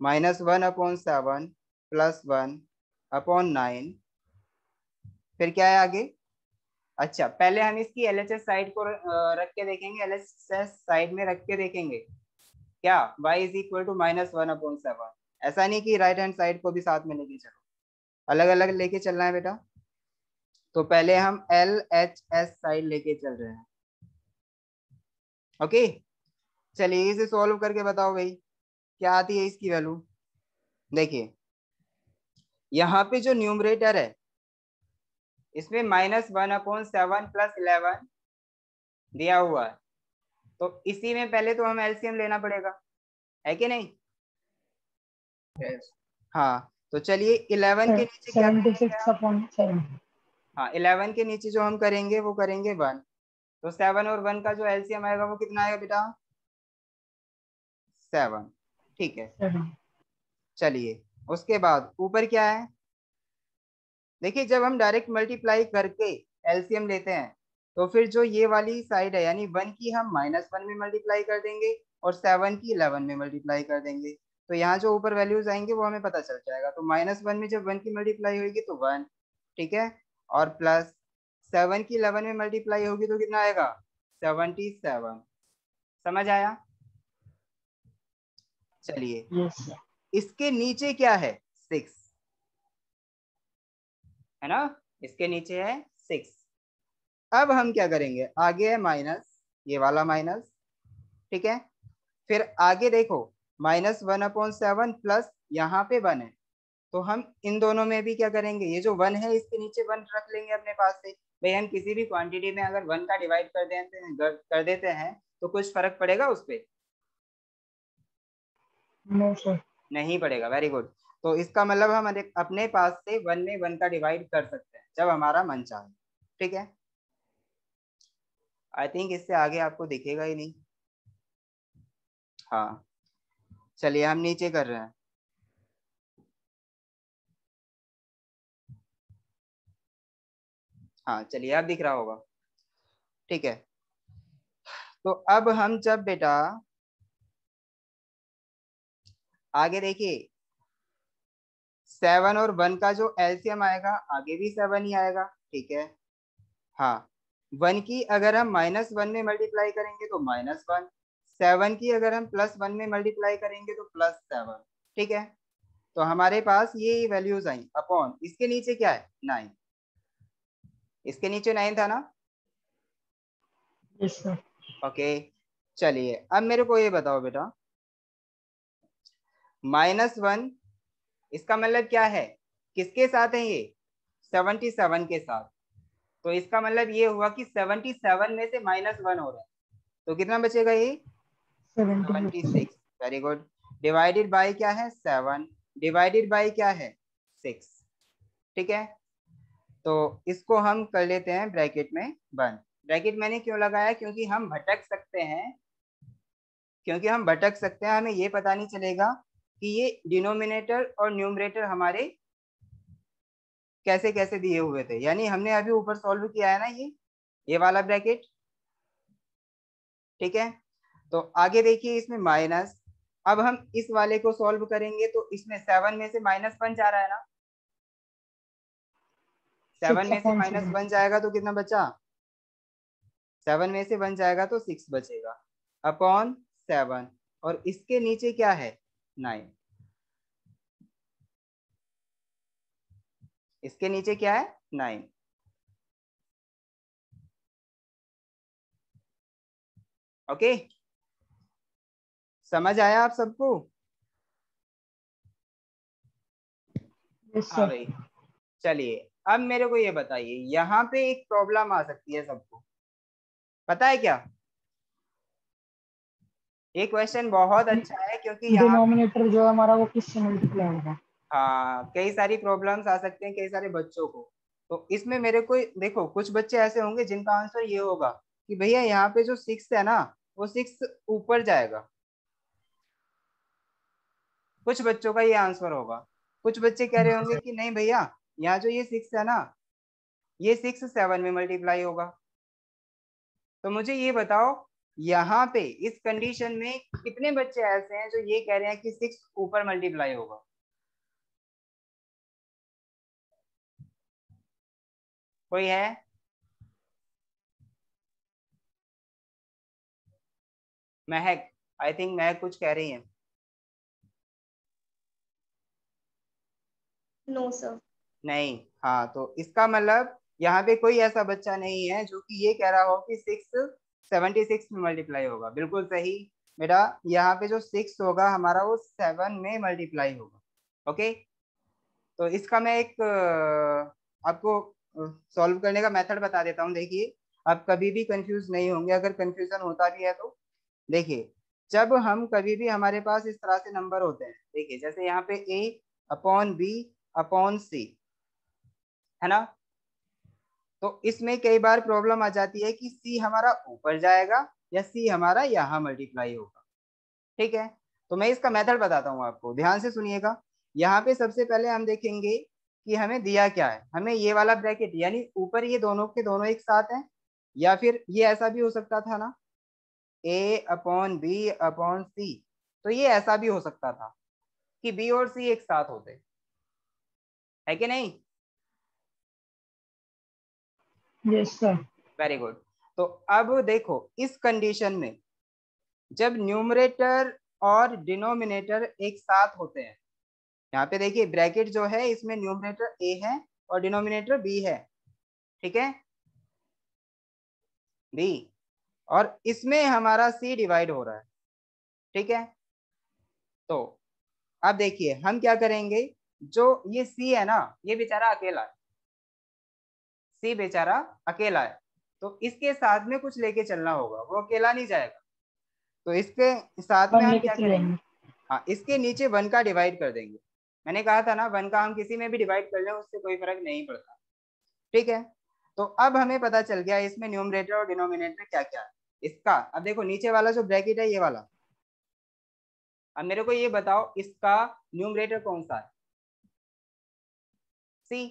-1/7 + 1/9, फिर क्या है आगे। अच्छा पहले हम इसकी LHS साइड को रख के देखेंगे, LHS साइड में रख के देखेंगे क्या, y = -1/7। ऐसा नहीं कि राइट हैंड साइड को भी साथ में लेके चलो, अलग अलग लेके चलना है बेटा। तो पहले हम LHS साइड लेके चल रहे हैं। ओके, चलिए इसे सॉल्व करके बताओ भाई क्या आती है इसकी वैल्यू। देखिए यहाँ पे जो न्यूमरेटर है इसमें -1/7 + 11 दिया हुआ है, तो इसी में पहले तो हम एलसीएम लेना पड़ेगा, है कि नहीं। Yes. हाँ तो चलिए 11 के नीचे क्या करेंगे 76/7। हाँ 11 के नीचे जो हम करेंगे वो करेंगे 1, तो 7 और 1 का जो एलसीएम आएगा वो कितना आएगा बेटा 7। ठीक है, 7। चलिए उसके बाद ऊपर क्या है, देखिए जब हम डायरेक्ट मल्टीप्लाई करके एलसीएम लेते हैं तो फिर जो ये वाली साइड है यानी 1 की हम -1 में मल्टीप्लाई कर देंगे और 7 की 11 में मल्टीप्लाई कर देंगे, तो यहाँ जो ऊपर वैल्यूज आएंगे वो हमें पता चल जाएगा। तो -1 में जब 1 की मल्टीप्लाई होगी तो 1, ठीक है, और प्लस 7 की 11 में मल्टीप्लाई होगी तो कितना आएगा 77। समझ आया। चलिए यस सर। इसके नीचे क्या है 6, है ना, इसके नीचे है 6। अब हम क्या करेंगे, आगे है माइनस, ये वाला माइनस, ठीक है, फिर आगे देखो -1/7 प्लस यहाँ पे 1 है, तो हम इन दोनों में भी क्या करेंगे, ये जो 1 है इसके नीचे 1 रख लेंगे अपने पास से। भाई हम किसी भी क्वांटिटी में अगर 1 का डिवाइड कर देते हैं तो कुछ फर्क पड़ेगा उस पर, नो सर। नहीं पड़ेगा। Very good. तो इसका मतलब हम अपने पास से 1 में 1 का डिवाइड कर सकते हैं जब हमारा मन चाहे। ठीक है, आई थिंक इससे आगे आपको दिखेगा ही नहीं। हाँ चलिए हम नीचे कर रहे हैं। हाँ चलिए अब दिख रहा होगा। ठीक है, तो अब हम जब बेटा आगे देखिए 7 और 1 का जो एलसीएम आएगा आगे भी 7 ही आएगा, ठीक है। हाँ 1 की अगर हम -1 में मल्टीप्लाई करेंगे तो -1, 7 की अगर हम +1 में मल्टीप्लाई करेंगे तो +7, ठीक है। तो हमारे पास ये वैल्यूज आई अपॉन इसके नीचे क्या है 9, इसके नीचे 9 था ना। Yes sir. ओके चलिए अब मेरे को ये बताओ बेटा, -1 इसका मतलब क्या है, किसके साथ है ये, 77 के साथ। तो इसका मतलब ये हुआ कि 77 में से -1 हो रहा है, तो कितना बचेगा ये 76। 76। Very good. डिवाइडेड बाय क्या है 7, डिवाइडेड बाय क्या है 6, ठीक है। तो इसको हम कर लेते हैं ब्रैकेट में बंद। ब्रैकेट मैंने क्यों लगाया, क्योंकि हम भटक सकते हैं, हमें ये पता नहीं चलेगा कि ये डिनोमिनेटर और न्यूमरेटर हमारे कैसे कैसे दिए हुए थे। यानी हमने अभी ऊपर सॉल्व किया है ना ये वाला ब्रैकेट, ठीक है। तो आगे देखिए इसमें माइनस, अब हम इस वाले को सॉल्व करेंगे तो इसमें 7 में से -1 जा रहा है ना, 7 में से -1 जाएगा तो कितना बचा, 7 में से 1 जाएगा तो 6 बचेगा अपॉन 7, और इसके नीचे क्या है 9, इसके नीचे क्या है 9। ओके समझ आया आप सबको। यस हाँ सर। भाई चलिए अब मेरे को ये बताइए, यहाँ पे एक प्रॉब्लम आ सकती है सबको, पता है क्या। ये क्वेश्चन बहुत अच्छा है क्योंकि यहाँ डिनोमिनेटर जो है हमारा वो किससे मल्टीप्लाई होगा। हाँ कई सारी प्रॉब्लम्स आ सकते हैं कई सारे बच्चों को। तो इसमें मेरे को देखो कुछ बच्चे ऐसे होंगे जिनका आंसर ये होगा कि भैया यहाँ पे जो 6 है ना वो 6 ऊपर जाएगा, कुछ बच्चों का ये आंसर होगा। कुछ बच्चे कह रहे होंगे कि नहीं भैया यहाँ जो ये 6 है ना ये 6 7 में मल्टीप्लाई होगा। तो मुझे ये बताओ यहाँ पे इस कंडीशन में कितने बच्चे ऐसे हैं जो ये कह रहे हैं कि 6 ऊपर मल्टीप्लाई होगा। कोई है, महक, आई थिंक महक कुछ कह रही है। No, sir. नहीं, हाँ तो इसका मतलब यहाँ पे कोई ऐसा बच्चा नहीं है जो कि ये कह रहा हो कि 6 76 में मल्टीप्लाई होगा। बिल्कुल सही बेटा, यहाँ पे जो 6 होगा हमारा वो 7 में मल्टीप्लाई होगा। ओके तो इसका मैं एक आपको सॉल्व करने का मेथड बता देता हूँ। देखिए आप कभी भी कंफ्यूज नहीं होंगे, अगर कंफ्यूजन होता भी है तो देखिए जब हम कभी भी हमारे पास इस तरह से नंबर होते हैं, देखिए जैसे यहाँ पे a upon b upon c है ना, तो इसमें कई बार प्रॉब्लम आ जाती है कि c हमारा ऊपर जाएगा या c हमारा यहाँ मल्टीप्लाई होगा, ठीक है। तो मैं इसका मेथड बताता हूँ आपको, ध्यान से सुनिएगा। यहाँ पे सबसे पहले हम देखेंगे कि हमें दिया क्या है, हमें ये वाला ब्रैकेट यानी ऊपर ये दोनों के दोनों एक साथ हैं, या फिर ये ऐसा भी हो सकता था ना a अपॉन बी अपॉन सी, तो ये ऐसा भी हो सकता था कि b और c एक साथ होते, है कि नहीं। Yes sir. Very good. तो अब देखो इस कंडीशन में जब न्यूमरेटर और डिनोमिनेटर एक साथ होते हैं, यहाँ पे देखिए ब्रैकेट जो है इसमें न्यूमरेटर a है और डिनोमिनेटर b है, ठीक है b, और इसमें हमारा c डिवाइड हो रहा है, ठीक है। तो अब देखिए हम क्या करेंगे, जो ये c है ना ये बेचारा अकेला है, c बेचारा अकेला है, तो इसके साथ में कुछ लेके चलना होगा, वो अकेला नहीं जाएगा। तो इसके साथ में वन हम लेके क्या चले करेंगे, जाएंगे। हाँ इसके नीचे 1 का डिवाइड कर देंगे। मैंने कहा था ना 1 का हम किसी में भी डिवाइड कर लें उससे कोई फर्क नहीं पड़ता, ठीक है। तो अब हमें पता चल गया इसमें न्यूमरेटर और डिनोमिनेटर क्या क्या है इसका। अब देखो नीचे वाला जो ब्रैकेट है ये वाला, अब मेरे को ये बताओ इसका न्यूमरेटर कौन सा है, c,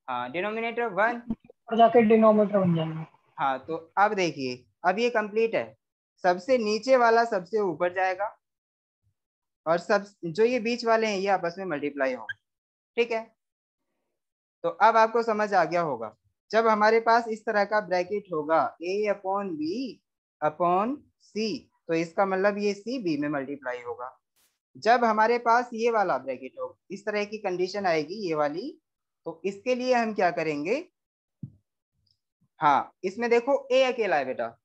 हाँ डिनोमिनेटर 1, और जाके डिनोमिनेटर बन जाएंगे। हाँ तो अब देखिए अब ये कंप्लीट है, सबसे नीचे वाला सबसे ऊपर जाएगा और सब जो ये बीच वाले हैं ये आपस में मल्टीप्लाई होंगे, ठीक है। तो अब आपको समझ आ गया होगा, जब हमारे पास इस तरह का ब्रैकेट होगा a अपॉन बी अपॉन सी, तो इसका मतलब ये सी बी में मल्टीप्लाई होगा। जब हमारे पास ये वाला ब्रैकेट हो, इस तरह की कंडीशन आएगी ये वाली, तो इसके लिए हम क्या करेंगे, हाँ इसमें देखो ए अकेला है बेटा,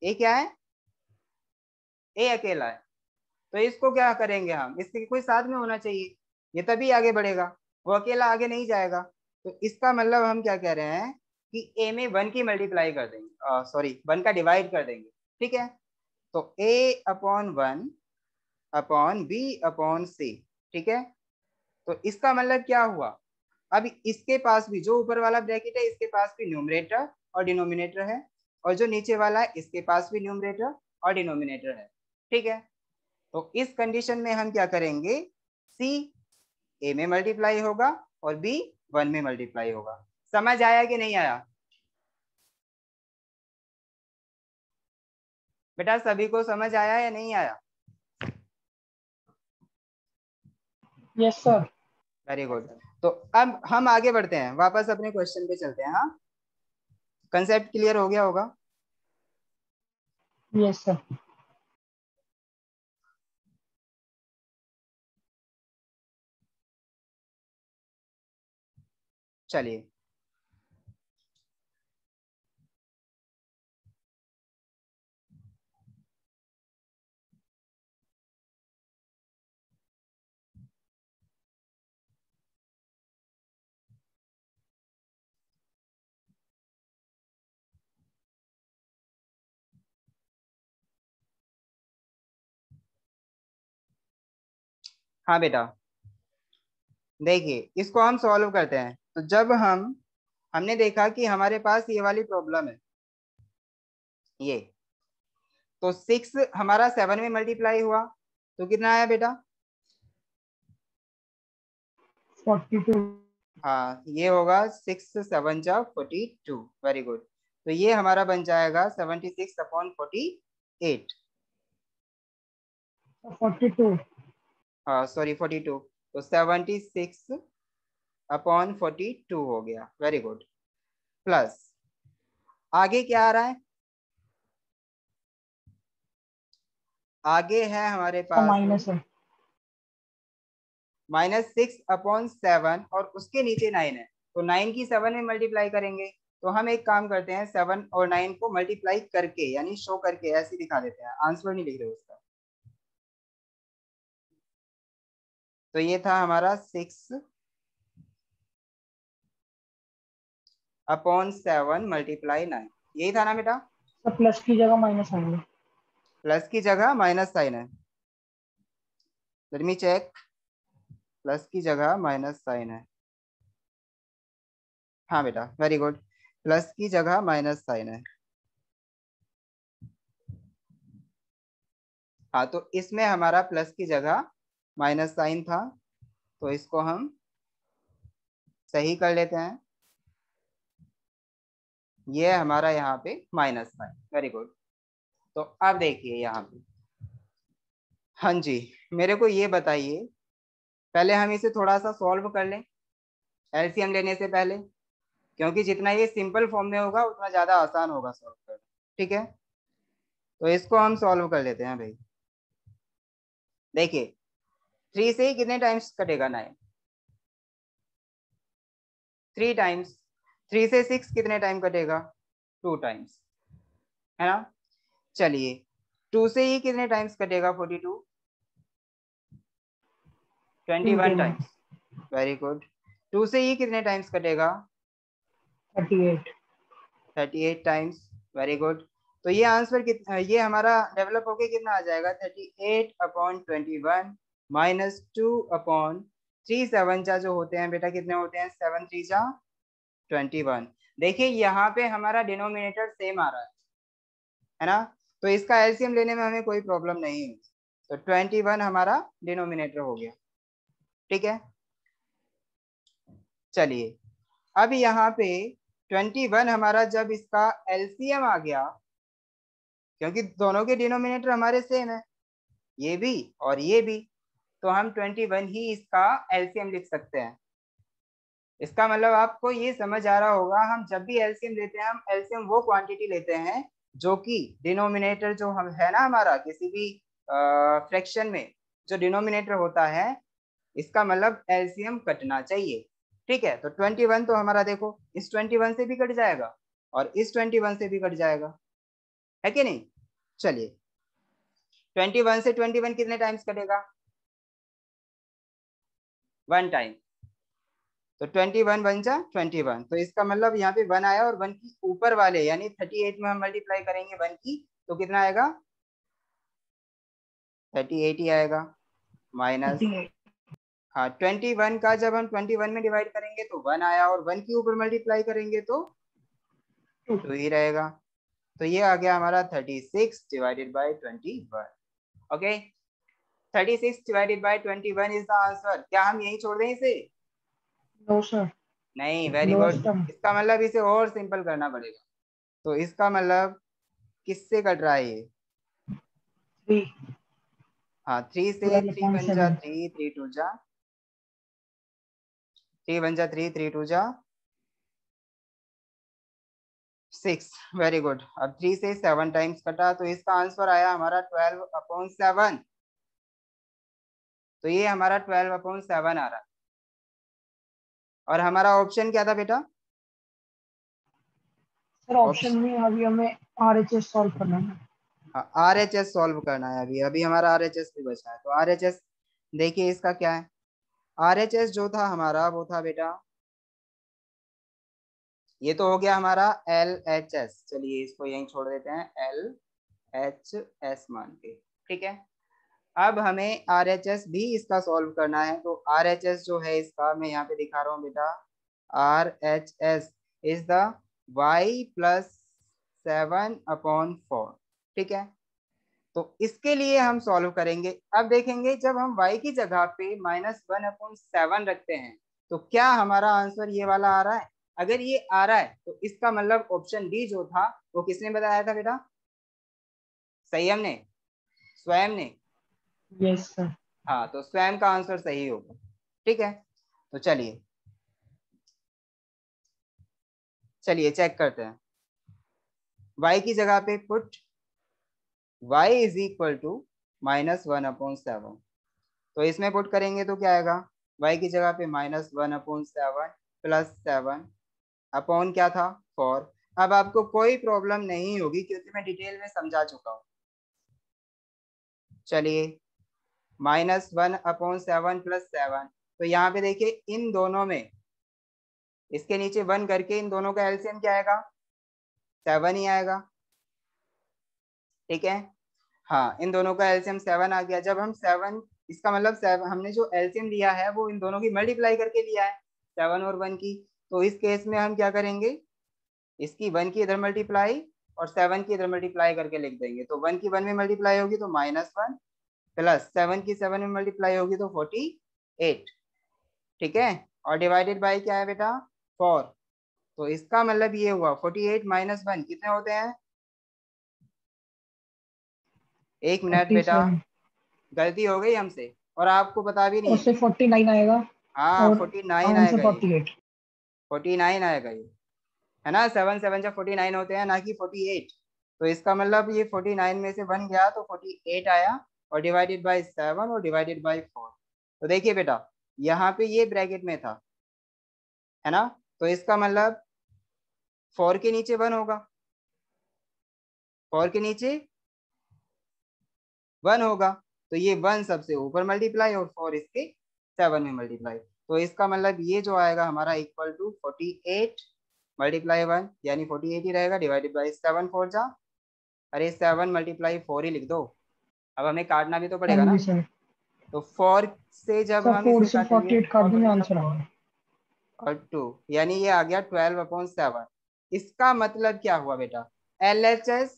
ए क्या है, ए अकेला है, तो इसको क्या करेंगे हम, इसके कोई साथ में होना चाहिए, ये तभी आगे बढ़ेगा, वो अकेला आगे नहीं जाएगा। तो इसका मतलब हम क्या कह रहे हैं कि ए में 1 की मल्टीप्लाई कर देंगे, सॉरी 1 का डिवाइड कर देंगे, ठीक है। तो ए अपॉन 1 अपॉन बी अपॉन सी, ठीक है। तो इसका मतलब क्या हुआ, अब इसके पास भी जो ऊपर वाला ब्रैकेट है इसके पास भी न्यूमरेटर और डिनोमिनेटर है, और जो नीचे वाला है इसके पास भी न्यूमरेटर और डिनोमिनेटर है, ठीक है। तो इस कंडीशन में हम क्या करेंगे, सी ए में मल्टीप्लाई होगा और बी 1 में मल्टीप्लाई होगा। समझ आया कि नहीं आया बेटा, सभी को समझ आया या नहीं आया? Yes sir. Very good. तो अब हम आगे बढ़ते हैं, वापस अपने क्वेश्चन पे चलते हैं। हाँ, कंसेप्ट क्लियर हो गया होगा? Yes sir. चलिए, हाँ बेटा देखिए इसको हम सॉल्व करते हैं। तो जब हमने देखा कि हमारे पास ये वाली प्रॉब्लम है, ये तो 6 हमारा 7 में मल्टीप्लाई हुआ तो कितना आया बेटा? 42। हाँ ये होगा 6 7 जा 42। Very good. तो ये हमारा बन जाएगा 76 अपॉन 48, 42। हाँ सॉरी 42, तो 76 अपॉन 42 हो गया। Very good. प्लस आगे क्या आ रहा है, आगे है हमारे इसका पास माइनस है। -6 अपॉन 7 और उसके नीचे 9 है, तो 9 की 7 में मल्टीप्लाई करेंगे। तो हम एक काम करते हैं, 7 और 9 को मल्टीप्लाई करके यानी शो करके ऐसे दिखा देते हैं, आंसर नहीं लिख रहे उसका। तो ये था हमारा 6 अपॉन 7 मल्टीप्लाई 9, यही था ना बेटा? तो प्लस की जगह माइनस आएगा। प्लस की जगह माइनस साइन है, लेट मी चेक, प्लस की जगह माइनस साइन है, हाँ बेटा वेरी गुड, प्लस की जगह माइनस साइन है। हाँ तो इसमें हमारा प्लस की जगह माइनस साइन था, तो इसको हम सही कर लेते हैं, ये हमारा यहाँ पे माइनस साइन। Very good. तो अब देखिए यहाँ पे, हाँ जी मेरे को ये बताइए, पहले हम इसे थोड़ा सा सॉल्व कर लें एलसीएम लेने से पहले, क्योंकि जितना ये सिंपल फॉर्म में होगा उतना ज्यादा आसान होगा सॉल्व करना, ठीक है। तो इसको हम सॉल्व कर लेते हैं भाई। देखिए 3 से ही कितने टाइम्स कटेगा 9, 3 टाइम्स। 3 से 6 कितने टाइम कटेगा? 2 टाइम्स, है ना। चलिए 2 से ही कितने टाइम्स कटेगा? 42, 21 टाइम्स। Very good. 2 से ही कितने टाइम्स कटेगा? 38। 38 टाइम्स। Very good. तो ये आंसर ये हमारा डेवलप होके कितना आ जाएगा? 38 अपॉन 21 माइनस 2 अपॉन 3 7 जा जो होते हैं बेटा कितने होते हैं? 7 3 जा 21। देखिए यहाँ पे हमारा डिनोमिनेटर सेम आ रहा है ना, तो इसका एलसीएम लेने में हमें कोई प्रॉब्लम नहीं है। तो 21 हमारा डिनोमिनेटर हो गया, ठीक है। चलिए अब यहाँ पे 21 हमारा जब इसका एलसीएम आ गया, क्योंकि दोनों के डिनोमिनेटर हमारे सेम है, ये भी और ये भी, तो हम 21 ही इसका एलसीएम लिख सकते हैं। इसका मतलब आपको ये समझ आ रहा होगा, हम जब भी एलसीएम लेते हैं हम एलसीएम वो क्वांटिटी लेते हैं जो कि डिनोमिनेटर जो हम है ना हमारा किसी भी फ्रैक्शन में जो डिनोमिनेटर होता है, इसका मतलब एलसीएम कटना चाहिए। ठीक है, तो 21 तो हमारा देखो इस 21 से भी कट जाएगा और इस 21 से भी कट जाएगा, है कि नहीं। चलिए 21 से 21 कितने टाइम्स कटेगा, 1 टाइम। तो 21 बन जा 21, तो इसका मतलब यहाँ पे 1 आया और 1 की ऊपर वाले यानी 38 में हम मल्टीप्लाई करेंगे 1 की, तो कितना आएगा 38 ही आएगा माइनस। 38। हाँ 21 का जब हम 21 में डिवाइड करेंगे तो 1 आया और 1 के ऊपर मल्टीप्लाई करेंगे तो 2 ही रहेगा। तो ये आ गया हमारा 36 divided by 21। Okay, 36 divided by 21 is the answer. क्या हम यही छोड़ दें इसे? No sir. नहीं, वेरी लोअर्स्ट गुड। टर्म। इसका मतलब इसे और सिंपल करना पड़ेगा। तो इसका मतलब किससे कट रहा है ये? 3। हाँ 3 से। 3 बन जा 12/7। 3, 3 टू जा 3 बन जा 3, 3 टू जा 6। Very good. अब 3 से 7 टाइम्स कटा तो इसका आंसर आया हमारा 12/7। तो ये हमारा 12/7 आ रहा है। और हमारा ऑप्शन क्या था बेटा? सर ऑप्शन में अभी हमें आरएचएस सॉल्व करना है। आरएचएस सॉल्व करना है अभी। अभी हमारा आरएचएस भी बचा है। तो आरएचएस देखिए इसका क्या है। आरएचएस जो था हमारा वो था बेटा, ये तो हो गया हमारा एलएचएस। चलिए इसको यहीं छोड़ देते हैं, एलएचएस मान के। ठीक है, अब हमें आरएचएस भी इसका सॉल्व करना है। तो आरएचएस जो है इसका मैं यहाँ पे दिखा रहा हूँ बेटा, आरएचएस इज द y + 7/4। ठीक है, तो इसके लिए हम सॉल्व करेंगे। अब देखेंगे जब हम y की जगह पे -1/7 रखते हैं तो क्या हमारा आंसर ये वाला आ रहा है? अगर ये आ रहा है तो इसका मतलब ऑप्शन डी जो था वो किसने बताया था बेटा? संयम ने, स्वयं ने। Yes sir. हाँ, तो स्वयं का आंसर सही होगा। ठीक है, तो चलिए चलिए चेक करते हैं। y की जगह पे पुट y = -1/7। तो इसमें पुट करेंगे तो क्या आएगा? y की जगह पे -1/7 + 7 अपॉन क्या था 4। अब आपको कोई प्रॉब्लम नहीं होगी क्योंकि मैं डिटेल में समझा चुका हूँ। चलिए -1/7 + 7, तो यहाँ पे देखिए इन दोनों में इसके नीचे 1 करके इन दोनों का एलसीएम क्या आएगा? 7 ही आएगा। ठीक है, हाँ इन दोनों का एलसीएम 7 आ गया। जब हम 7, इसका मतलब 7 हमने जो एलसीएम लिया है वो इन दोनों की मल्टीप्लाई करके लिया है, 7 और 1 की। तो इस केस में हम क्या करेंगे, इसकी 1 की इधर मल्टीप्लाई और 7 की इधर मल्टीप्लाई करके लिख देंगे। तो 1 की 1 में मल्टीप्लाई होगी तो -1 प्लस 7 की 7 में मल्टीप्लाई होगी तो 48। ठीक है, और डिवाइडेड बाय क्या है बेटा? 4। तो इसका मतलब ये हुआ 48 - 1 कितने होते हैं? 1 मिनट बेटा, 47। गलती हो गई हमसे और आपको पता भी नहीं है। उससे 49 आएगा हाँ और 49 आंसर आएगा ये, 48। 49 आएगा ये, है ना। 7 7 जा 49 होते हैं ना कि 48। तो इसका मतलब ये 49 में से 1 गया तो 48 आया और डिवाइडेड बाय 7 और डिवाइडेड बाय 4। तो देखिए बेटा यहाँ पे ये ब्रैकेट में था, है ना। तो इसका मतलब 4 के नीचे 1 होगा, 4 के नीचे 1 होगा। तो ये 1 सबसे ऊपर मल्टीप्लाई और 4 इसके 7 में मल्टीप्लाई। तो इसका मतलब ये जो आएगा हमारा इक्वल टू 48 × 1 यानी 48 ही रहेगा, डिवाइडेड बाई 7 4 जा, अरे 7 × 4 ही लिख दो। अब हमें काटना भी तो हाँ पड़ेगा ना। जी सर। तो 4 से जब सर हम 4 इसे से काटेंगे 48 काट 4 देंगे, 4 आंसर आ गया। और 2 यानी ये आ गया 12/7। इसका मतलब क्या हुआ बेटा? LHS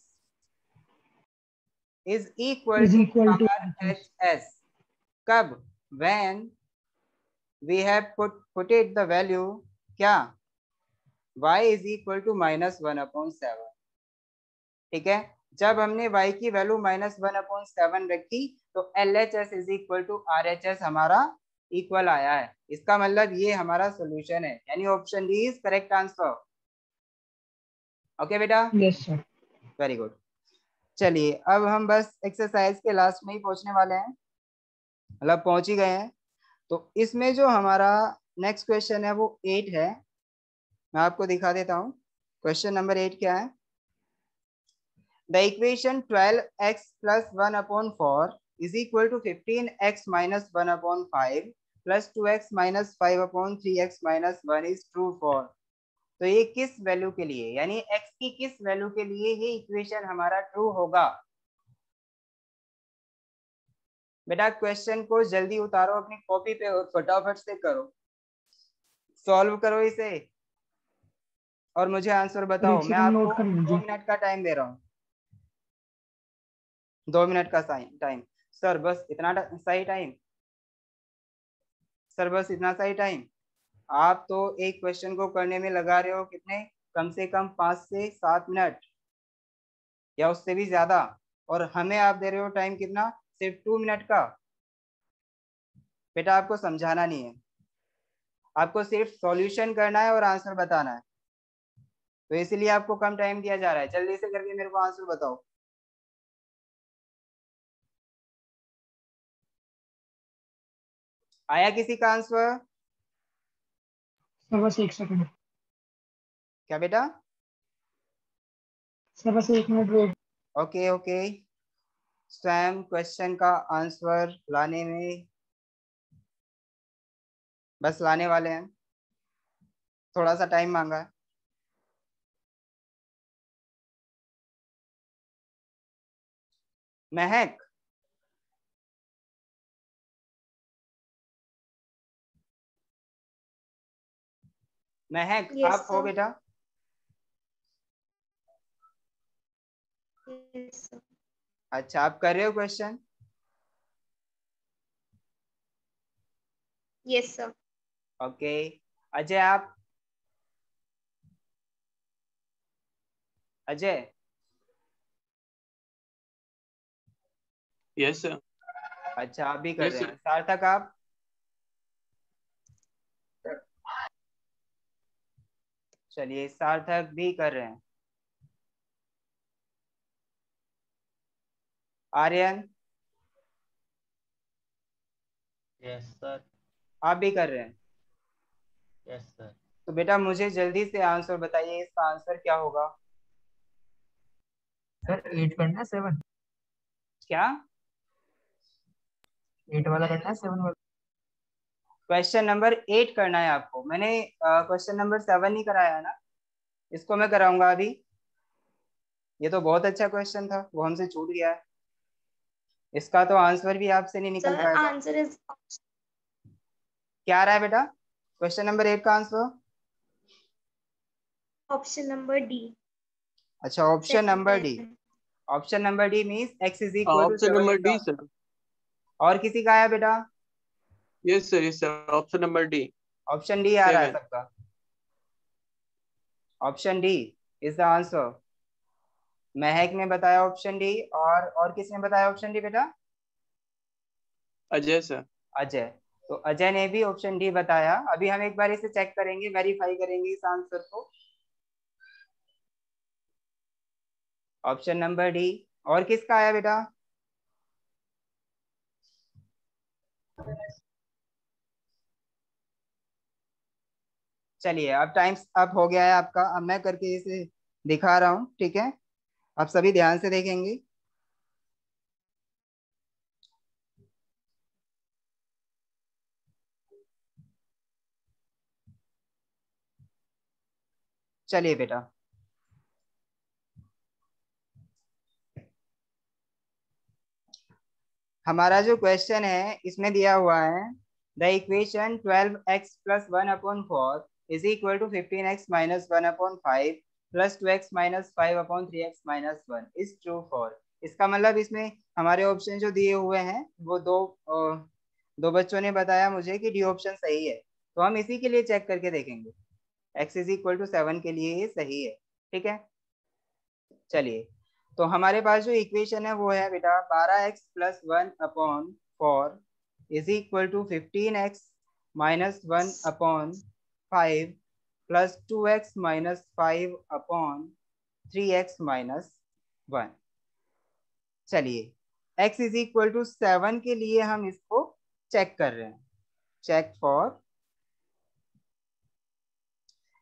is equal is to equal to RHS कब? when we have put it the value क्या? y = -1/7। ठीक है, जब हमने y की वैल्यू -1/7 रखी तो LHS = RHS हमारा इक्वल आया है। इसका मतलब ये हमारा सोल्यूशन है, यानी option D is correct answer. Okay बेटा, यस सर। Very good. चलिए अब हम बस एक्सरसाइज के लास्ट में ही पहुंचने वाले हैं, मतलब पहुंच ही गए हैं। तो इसमें जो हमारा नेक्स्ट क्वेश्चन है वो 8 है। मैं आपको दिखा देता हूँ क्वेश्चन नंबर 8 क्या है। The equation 12x plus 1 upon 4 is equal to 15x minus 1 upon 5 plus 2x minus 5 upon 3x minus 1 is true for। तो ये किस वैल्यू के लिए, यानी x की किस वैल्यू के लिए ये इक्वेशन हमारा ट्रू होगा। बेटा क्वेश्चन को जल्दी उतारो अपनी कॉपी पे और फटाफट से करो, सॉल्व करो इसे और मुझे आंसर बताओ। एक मैं सेकंड आपको नोट कर 2 लीजिए। मिनट का टाइम दे रहा हूँ, 2 मिनट का टाइम। सर बस इतना सही टाइम, सर बस इतना सही टाइम। आप तो एक क्वेश्चन को करने में लगा रहे हो कितने, कम से कम 5 से 7 मिनट या उससे भी ज्यादा, और हमें आप दे रहे हो टाइम कितना, सिर्फ 2 मिनट का। बेटा आपको समझाना नहीं है, आपको सिर्फ सॉल्यूशन करना है और आंसर बताना है, तो इसलिए आपको कम टाइम दिया जा रहा है। जल्दी से करके मेरे को आंसर बताओ। आया किसी का आंसर? सर बस एक सेकंड, क्या बेटा? सर बस 1 मिनट वेट। ओके ओके, स्वयं क्वेश्चन का आंसर लाने में बस लाने वाले हैं, थोड़ा सा टाइम मांगा है। महक, महक Yes, आप हो sir. बेटा? Yes, sir. अच्छा आप कर रहे हो question? Yes, sir. Okay. Ajay आप? अजय? Yes sir. अच्छा आप भी कर यस रहे हैं। सर। सार्थक आप? चलिए सार्थक भी कर रहे हैं। आर्यन? Yes sir. आप भी कर रहे हैं। Yes sir. तो बेटा मुझे जल्दी से आंसर बताइए, इसका आंसर क्या होगा? सर 8 करना है 7, क्या 8 वाला करना है 7 वाला। क्वेश्चन नंबर 8 करना है आपको? मैंने क्वेश्चन नंबर 7 ही कराया है ना, इसको मैं कराऊंगा अभी। ये तो बहुत अच्छा क्वेश्चन था, वो हमसे छूट गया है। इसका तो आंसर भी आपसे नहीं निकल Sir, पाएगा। answer is क्या आ रहा है बेटा क्वेश्चन नंबर 8 का आंसर? option number D. अच्छा option number D. Seven. Option number D means x is equal to option 7 number इसका। D sir. और किसी का आया बेटा? Yes sir, yes sir, option number D. Option D आ रहा है 7। सबका? Option D is the answer. Mahak ने बताया ऑप्शन डी, और किसने बताया ऑप्शन डी बेटा? अजय सर। अजय। तो अजय ने भी ऑप्शन डी बताया। अभी हम एक बार इसे चेक करेंगे, वेरीफाई करेंगे इस आंसर को। Option number D. और किसका आया बेटा? चलिए अब टाइम अप हो गया है आपका, अब मैं करके इसे दिखा रहा हूँ, ठीक है? आप सभी ध्यान से देखेंगे। चलिए बेटा, हमारा जो क्वेश्चन है इसमें दिया हुआ है the equation 12x plus 1 upon 4 is equal to 15x minus 1 upon 5 plus 2x minus 5 upon 3x minus 1 is true for। इसका मतलब इसमें हमारे ऑप्शन जो दिए हुए हैं वो दो बच्चों ने बताया मुझे कि डी ऑप्शन सही है, तो हम इसी के लिए चेक करके देखेंगे। x इज इक्वल टू 7 के लिए ये सही है, ठीक है? चलिए, तो हमारे पास जो इक्वेशन है वो है बेटा 12x plus 1 upon 4 is equal to 15x minus 1 upon 5 plus 2x minus 5 upon 3x minus 1। चलिए x इज इक्वल टू 7 के लिए हम इसको चेक कर रहे हैं। Check for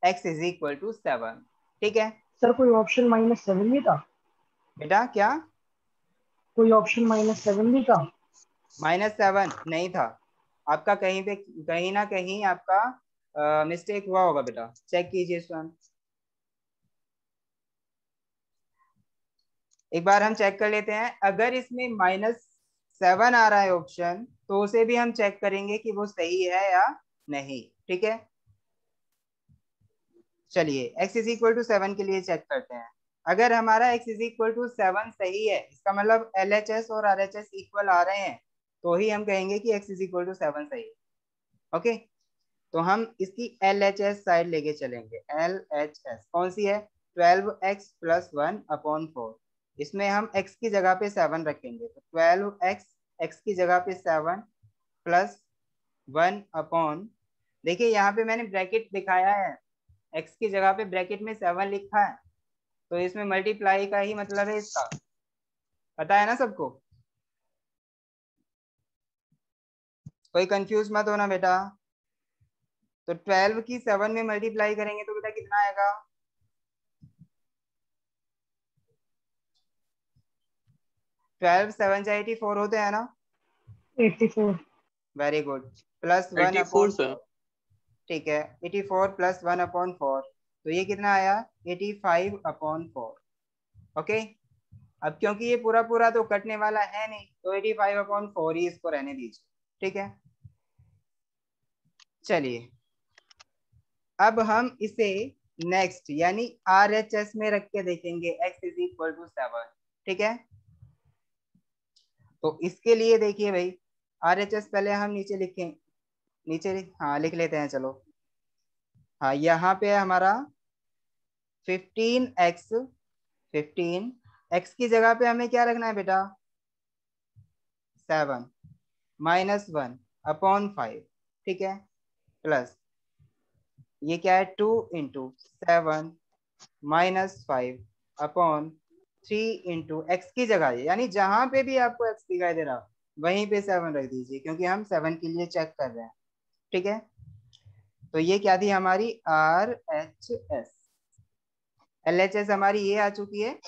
x is equal to 7। ठीक है सर कोई ऑप्शन -7 भी था? बेटा क्या? कोई ऑप्शन -7 भी था? -7 नहीं था आपका, कहीं पे कहीं ना कहीं आपका मिस्टेक हुआ होगा बेटा, चेक कीजिए स्वयं। एक बार हम चेक कर लेते हैं, अगर इसमें -7 आ रहा है ऑप्शन, तो उसे भी हम चेक करेंगे कि वो सही है या नहीं। ठीक है चलिए x इज इक्वल टू 7 के लिए चेक करते हैं। अगर हमारा x इज इक्वल टू 7 सही है, इसका मतलब LHS और RHS इक्वल आ रहे हैं, तो ही हम कहेंगे कि x इज इक्वल टू 7 सही है। ओके तो हम इसकी LHS साइड लेके चलेंगे। LHS कौन सी है? 12x plus 1/4। इसमें हम x की जगह पे 7 रखेंगे, तो 12x x की जगह पे 7 प्लस 1 देखिए यहाँ पे मैंने ब्रैकेट दिखाया है, x की जगह पे ब्रैकेट में 7 लिखा है, तो इसमें मल्टीप्लाई का ही मतलब है इसका। पता है ना सबको? कोई कंफ्यूज मत होना बेटा। तो 12 की 7 में मल्टीप्लाई करेंगे तो बेटा कितना आएगा? 12 7 जा 84 होते हैं ना? 84। Very good. Plus 84 sir. 1/4। ठीक है 84 प्लस 1/4, तो ये कितना आया? 85/4। ओके अब क्योंकि ये पूरा पूरा तो कटने वाला है नहीं, तो 85/4 ही इसको रहने दीजिए। ठीक है चलिए अब हम इसे नेक्स्ट यानी RHS में रख के देखेंगे x इज इक्वल टू 7। ठीक है तो इसके लिए देखिए भाई, RHS पहले हम नीचे लिखें, हाँ लिख लेते हैं चलो। हाँ यहाँ पे है हमारा 15x। 15x की जगह पे हमें क्या रखना है बेटा? 7 -1/5। ठीक है प्लस ये क्या है? 2 इंटू 7 -5/3 इंटू एक्स की जगह, यानी जहां पे भी आपको x दिखाई दे रहा वहीं पे 7 रख दीजिए, क्योंकि हम 7 के लिए चेक कर रहे हैं। ठीक है तो ये क्या थी हमारी? RHS। LHS हमारी ये आ चुकी है,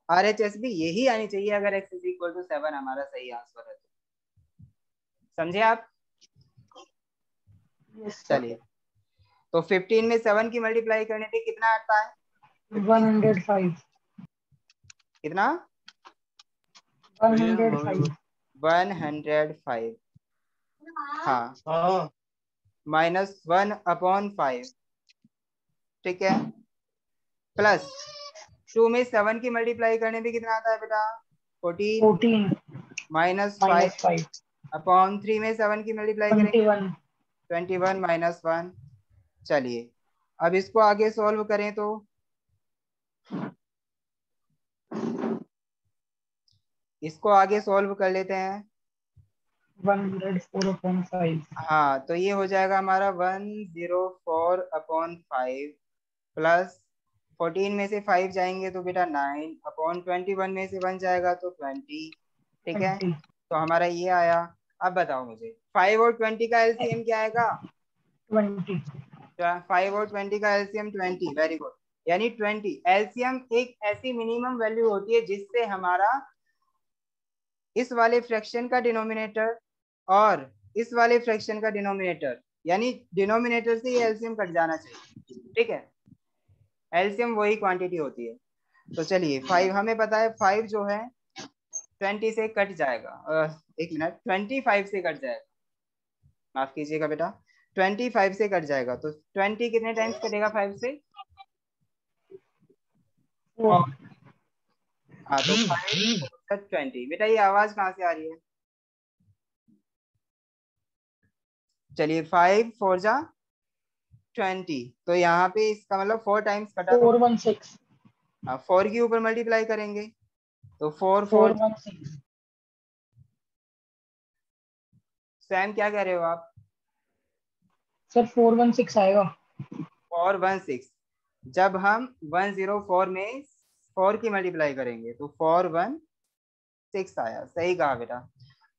RHS भी यही आनी चाहिए अगर x इज इक्वल टू 7 हमारा सही आंसर है तो। समझे आप? Yes sir. चलिए तो 15 में 7 की मल्टीप्लाई करने पे कितना आता है? 105। कितना? 105। 105। हाँ हाँ -1/5। ठीक है प्लस 2 में 7 की मल्टीप्लाई करने पे कितना आता है बेटा? 14 14 -5/3 में 7 की मल्टीप्लाई करेंगे 21। 21 -1। चलिए अब इसको आगे सॉल्व करें तो इसको आगे सॉल्व कर लेते हैं। 104/5। हाँ तो ये हो जाएगा हमारा 104/5 प्लस 14 में से 5 जाएंगे तो बेटा 9/21 में से 1 जाएगा तो 20। ठीक है 20। तो हमारा ये आया। अब बताओ मुझे 5 और 20 का एलसीएम क्या आएगा? 20। 5 और 20 का एलसीएम 20। Very good. यानी 20 एलसीएम एक ऐसी मिनिमम वैल्यू होती है जिससे हमारा इस वाले फ्रैक्शन का डिनोमिनेटर और इस वाले फ्रैक्शन का डिनोमिनेटर, यानी डिनोमिनेटर से ये एलसीएम कट जाना चाहिए। ठीक है एलसीएम वही क्वांटिटी होती है। तो चलिए 5 हमें पता है, 5 जो है 20 से कट जाएगा। एक मिनट 25 से कट जाएगा, माफ कीजिएगा बेटा 25 से कट जाएगा। तो 20 कितने टाइम्स कटेगा 5 से? और हाँ तो 5 20। बेटा ये आवाज कहाँ से आ रही है? चलिए 5 4 जा 20, तो यहाँ पे इसका मतलब 4 टाइम्स कटा तो 416। 4 के ऊपर मल्टीप्लाई करेंगे तो 4 4। 416। सैम क्या कह रहे हो आप? सर 416 आएगा। 416। जब हम 104 में 4 की मल्टीप्लाई करेंगे तो 4 1 6 आया। सही कहा बेटा।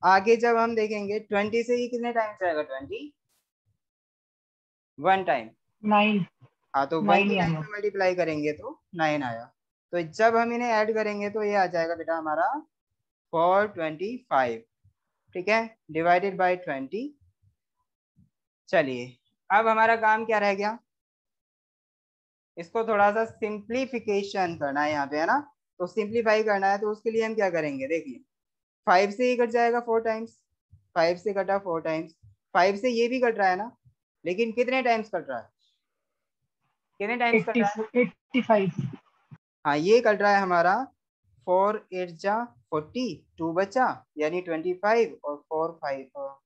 आगे जब हम देखेंगे 20 से ये कितने टाइम्स आएगा? 20 1 टाइम। 9 हाँ तो 1 9 की ही टाइम आया। में मल्टीप्लाई करेंगे तो 9 आया। तो जब हम इन्हें ऐड करेंगे तो ये आ जाएगा बेटा हमारा 425, ठीक है, डिवाइडेड बाय 20। चलिए अब हमारा काम क्या रह गया? इसको थोड़ा सा सिंप्लीफिकेशन करना है यहाँ पे, है ना। तो सिंप्लीफाई करना है तो उसके लिए हम क्या करेंगे? देखिए 5 से ही कट जाएगा 4 टाइम्स, 5 से कटा 4 टाइम्स, 5 से ये भी कट रहा है ना, लेकिन कितने टाइम्स कट रहा है? कितने टाइम्स कट रहा है? 85। हाँ ये कट रहा है हमारा 4 8 जा 40, 2 बचा यानी 25 और 4 5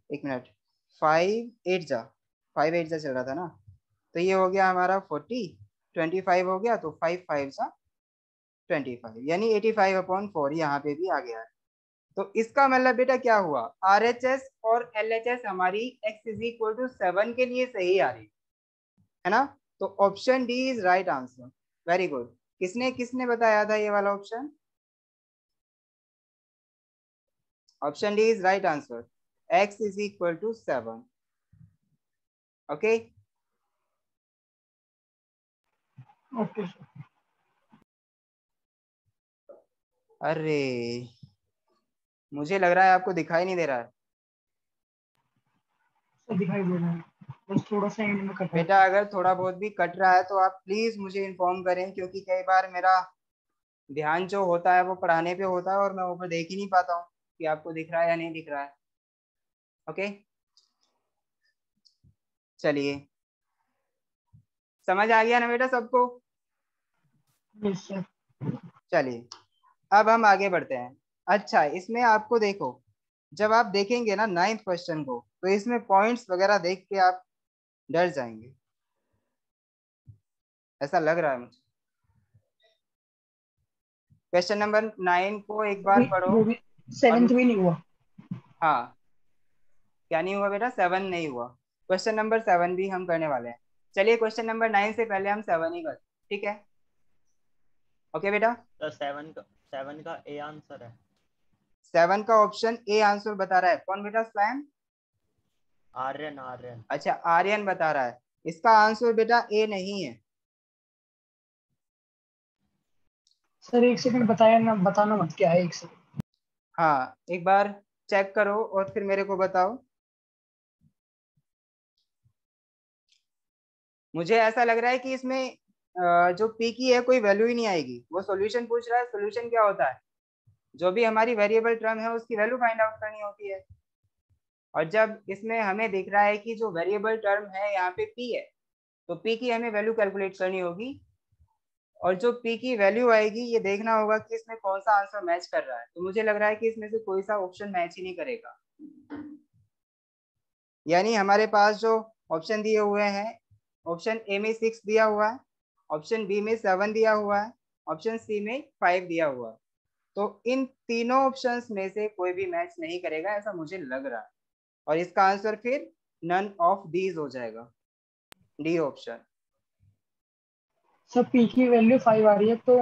एक मिनट 5 8 जा 5 8 जा चल रहा था ना, तो ये हो गया हमारा 40, 25 हो गया तो 5 5 जा 25 यानी 85/4 यहाँ पे भी आ गया है। तो इसका मतलब बेटा क्या हुआ? RHS और LHS हमारी x इज इक्वल टू 7 के लिए सही आ रही है ना। तो option D is right answer. Very good. किसने किसने बताया था ये वाला option? Option D is right answer, x is equal to 7। Okay okay sir. अरे मुझे लग रहा है आपको दिखाई नहीं दे रहा है। सर दिखाई दे रहा है, बस थोड़ा सा एंड में कट रहा है। बेटा अगर थोड़ा बहुत भी कट रहा है तो आप प्लीज मुझे इन्फॉर्म करें, क्योंकि कई बार मेरा ध्यान जो होता है वो पढ़ाने पे होता है और मैं ऊपर देख ही नहीं पाता हूँ कि आपको दिख रहा है या नहीं दिख रहा है। ओके चलिए समझ आ गया ना बेटा सबको? Yes sir. चलिए अब हम आगे बढ़ते हैं। अच्छा इसमें आपको देखो, जब आप देखेंगे ना 9th क्वेश्चन को तो इसमें पॉइंट्स वगैरह देख के आप डर जाएंगे, ऐसा लग रहा है मुझे। क्वेश्चन नंबर 9 को एक बार पढ़ो वो भी और 7th भी नहीं हुआ। हाँ क्या नहीं हुआ बेटा? 7 नहीं हुआ। क्वेश्चन नंबर 7 भी हम करने वाले हैं। चलिए क्वेश्चन नंबर 9 से पहले हम 7 ही करते हैं, ठीक है? ओके बेटा। तो 7 का ए आंसर है। 7 का ऑप्शन ए आंसर बता रहा है कौन बेटा? स्वयं? आर्यन आर्यन। अच्छा आर्यन बता रहा है। इसका आंसर बेटा ए नहीं है। सर एक सेकंड बताया ना, बताना मत क्या है, एक सेकंड। हाँ एक बार चेक करो और फिर मेरे को बताओ। मुझे ऐसा लग रहा है कि इसमें जो पी की है कोई वैल्यू ही नहीं आएगी। वो सॉल्यूशन पूछ रहा है। सॉल्यूशन क्या होता है? जो भी हमारी वेरिएबल टर्म है उसकी वैल्यू फाइंड आउट करनी होती है। और जब इसमें हमें दिख रहा है कि जो वेरिएबल टर्म है यहाँ पे पी है, तो पी की हमें वैल्यू कैलकुलेट करनी होगी। और जो पी की वैल्यू आएगी ये देखना होगा कि इसमें कौन सा आंसर मैच कर रहा है। तो मुझे लग रहा है कि इसमें से कोई सा ऑप्शन मैच ही नहीं करेगा। यानी हमारे पास जो ऑप्शन दिए हुए हैं, ऑप्शन ए में 6 दिया हुआ है, ऑप्शन बी में 7 दिया हुआ है, ऑप्शन सी में 5 दिया हुआ है। तो इन तीनों ऑप्शंस में से कोई भी मैच नहीं करेगा ऐसा मुझे लग रहा है। और इसका आंसर फिर नन ऑफ दीज हो जाएगा, डी ऑप्शन। सर पी की वैल्यू 5 आ रही है तो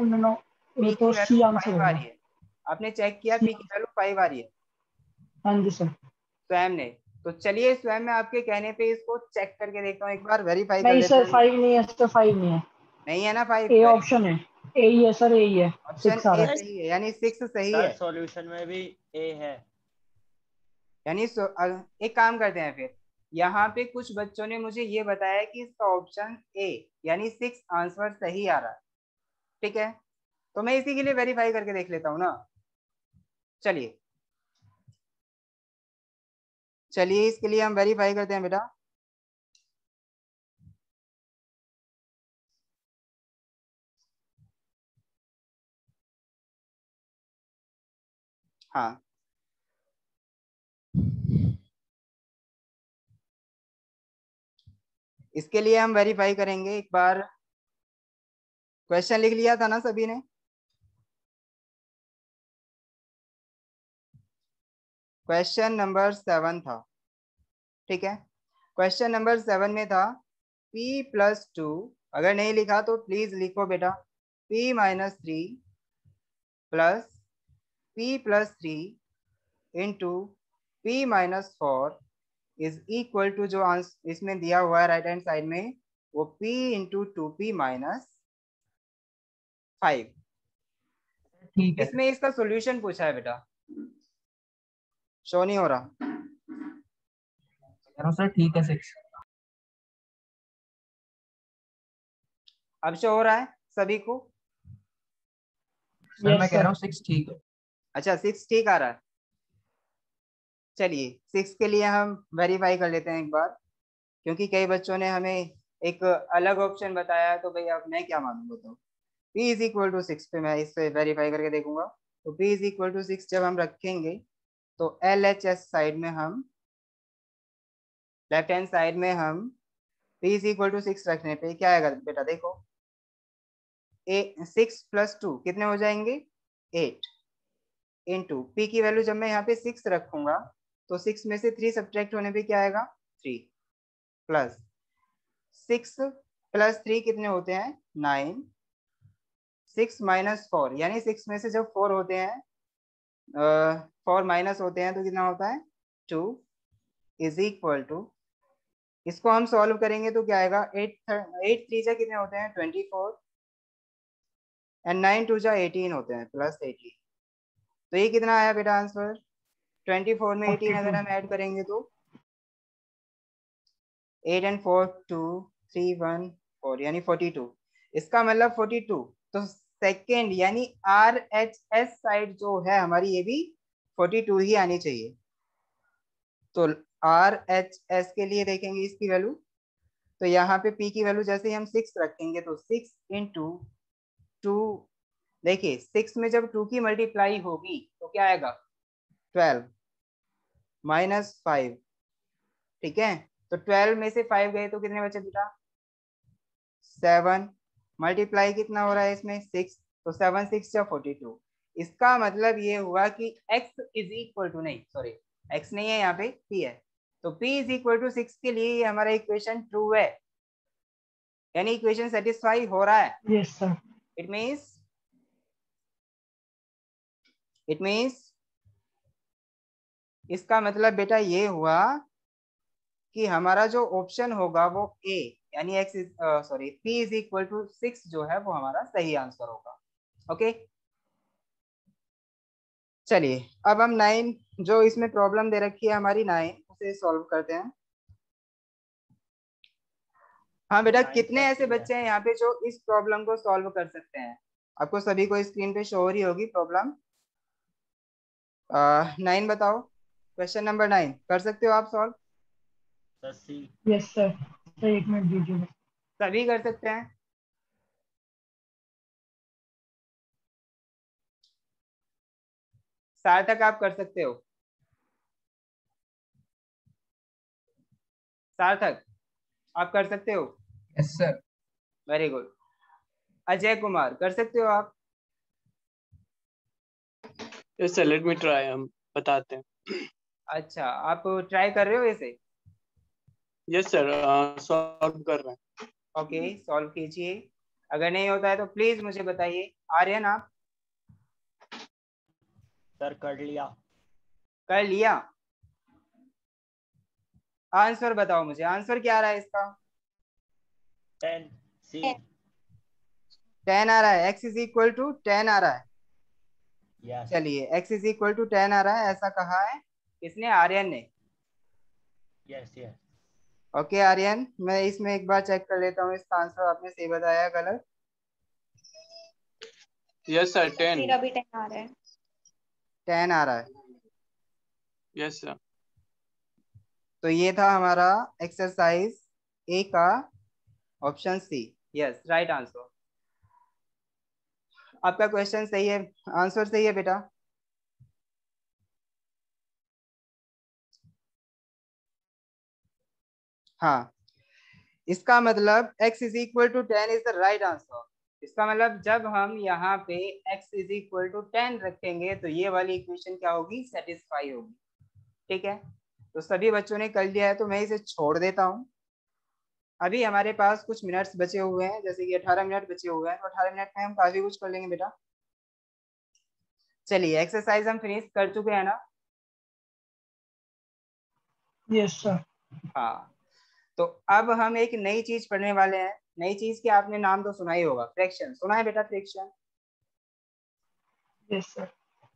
पी तो की वैल्यू सी आंसर 5 आ होगा। रही है। आपने चेक किया सी। पी की वैल्यू 5 आ रही है? हाँ जी सर। स्वयं ने? तो चलिए स्वयं में आपके कहने पे इसको चेक करके देखता हूँ, एक बार वेरीफाई कर नहीं लेते सर हैं। 5 नहीं है सर, 5 नहीं है। नहीं है ना 5? A very good. ऑप्शन है। ए ही है सर, ए ही है। ऑप्शन 6 आ ए रहा है। सही है यानी 6 सही सर है। सॉल्यूशन में भी ए है। यानी एक काम करते हैं फिर। यहाँ पे कुछ बच्चों ने मुझे ये बताया कि इसका ऑप्शन ए यानी 6 आंसर सही आ रहा है, ठीक है? तो मैं इसी के लिए वेरीफाई करके देख लेता हूँ ना। चलिए चलिए इसके लिए हम वेरीफाई करते हैं बेटा। हाँ इसके लिए हम वेरीफाई करेंगे एक बार। क्वेश्चन लिख लिया था ना सभी ने? क्वेश्चन नंबर 7 था, ठीक है? क्वेश्चन नंबर 7 में था p + 2। अगर नहीं लिखा तो प्लीज लिखो बेटा। p minus 3 plus p plus 3 into p minus 4 is equal to जो आंसर इसमें दिया हुआ है राइट हैंड साइड में वो p इंटू 2p माइनस 5। ठीक है इसमें इसका सॉल्यूशन पूछा है बेटा, शो नहीं हो रहा। सर। ठीक है 6। अब शो हो रहा है सभी को? सर Yes, मैं कह sir. रहा हूँ 6 ठीक है। अच्छा 6 ठीक आ रहा है। चलिए 6 के लिए हम वेरीफाई कर लेते हैं एक बार, क्योंकि कई बच्चों ने हमें एक अलग ऑप्शन बताया है, तो भाई अब मैं क्या मानूंगा। तो p इज इक्वल टू 6 पे मैं इसे वेरीफाई करके देखूंगा। तो p इज इक्वल टू 6 जब हम रखेंगे तो LHS साइड में हम लेफ्ट हैंड साइड में हम p इज इक्वल टू 6 रखने पे क्या आएगा बेटा, देखो 6 प्लस 2 कितने हो जाएंगे 8 इंटू p की वैल्यू जब मैं यहाँ पे 6 रखूंगा तो 6 में से 3 सब्ट्रैक्ट होने पे क्या आएगा 3 प्लस 6 प्लस 3 कितने होते हैं 9, 6 माइनस 4 यानी 6 में से जब 4 होते हैं 4 माइनस होते हैं तो कितना होता है 2 इज इक्वल टू, इसको हम सॉल्व करेंगे तो क्या आएगा 8 3 जा कितने होते हैं 24 एंड 9 2 जा 18 होते हैं प्लस 18। तो ये कितना आया बेटा आंसर 24 में 18 अगर 42. हम ऐड करेंगे तो 8 एंड 4 2 3 1 4 यानी 42। इसका मतलब 42। तो सेकंड यानी RHS साइड जो है हमारी ये भी 42 ही आनी चाहिए। तो RHS के लिए देखेंगे इसकी वैल्यू, तो यहाँ पे P की वैल्यू जैसे ही हम 6 रखेंगे तो 6 इंटू 2, देखिए 6 में जब 2 की मल्टीप्लाई होगी तो क्या आएगा 12 माइनस 5, ठीक है। तो 12 में से 5 गए तो कितने बचे बेटा 7, मल्टीप्लाई कितना हो रहा है इसमें 6, तो 7 6 या 42। इसका मतलब ये हुआ कि x इज इक्वल टू, नहीं सॉरी x नहीं है यहाँ पे p है, तो p इज इक्वल टू 6 के लिए ये हमारा इक्वेशन ट्रू है, यानी इक्वेशन सेटिस्फाई हो रहा है। Yes, sir. इट मीन्स इसका मतलब बेटा ये हुआ कि हमारा जो ऑप्शन होगा वो ए यानी x is sorry p is equal to 6 जो है वो हमारा सही आंसर होगा। ओके चलिए अब हम 9 जो इसमें प्रॉब्लम दे रखी है हमारी 9 उसे सॉल्व करते हैं। हाँ बेटा 9 कितने प्लस ऐसे 3 है। बच्चे हैं यहाँ पे जो इस प्रॉब्लम को सॉल्व कर सकते हैं? आपको सभी को स्क्रीन पे शो हो रही होगी प्रॉब्लम। 9 बताओ, क्वेश्चन नंबर 9 कर सकते हो आप सॉल्व? सर सी। Yes, sir. सर एक मिनट दीजिए. सभी कर सकते हैं? सार्थक आप कर सकते हो? सार्थक आप कर सकते हो? Yes sir. Very good. Ajay Kumar कर सकते हो आप? Yes sir, let me try, हम बताते हैं। अच्छा आप ट्राई कर रहे हो इसे? यस सर, सॉल्व कर रहे हैं। ओके सॉल्व कीजिए, अगर नहीं होता है तो प्लीज मुझे बताइए। आर्यन आप सर कर लिया। कर लिया? आंसर बताओ मुझे, आंसर क्या आ रहा है इसका? 10 सी। 10 आ रहा है, x इज इक्वल टू 10 आ रहा है। यस चलिए x इज इक्वल टू 10 आ रहा है, ऐसा कहा है किसने? आर्यन ने। Yes yes. ओके आर्यन मैं इसमें एक बार चेक कर लेता हूँ इसका आंसर आपने सही बताया गलत। Yes sir, 10। मेरा भी 10 आ रहा है. 10 आ रहा है। Yes sir. तो ये था हमारा एक्सरसाइज ए का option C, yes right answer. आपका क्वेश्चन सही है, आंसर सही है बेटा। हाँ इसका मतलब x is equal to 10 is the right answer. इसका मतलब जब हम यहाँ पे x इज इक्वल टू 10 रखेंगे तो ये वाली इक्वेशन क्या होगी? सेटिस्फाई होगी। ठीक है तो सभी बच्चों ने कर लिया है तो मैं इसे छोड़ देता हूँ। अभी हमारे पास कुछ मिनट्स बचे हुए हैं, जैसे कि 18 मिनट बचे हुए हैं, तो 18 मिनट में हम काफी कुछ कर लेंगे बेटा। चलिए एक्सरसाइज हम फिनिश कर चुके हैं ना। Yes sir. हाँ, तो अब हम एक नई चीज पढ़ने वाले हैं। नई चीज के आपने नाम तो सुना ही होगा, फ्रैक्शन। सुना है बेटा fraction? Yes sir.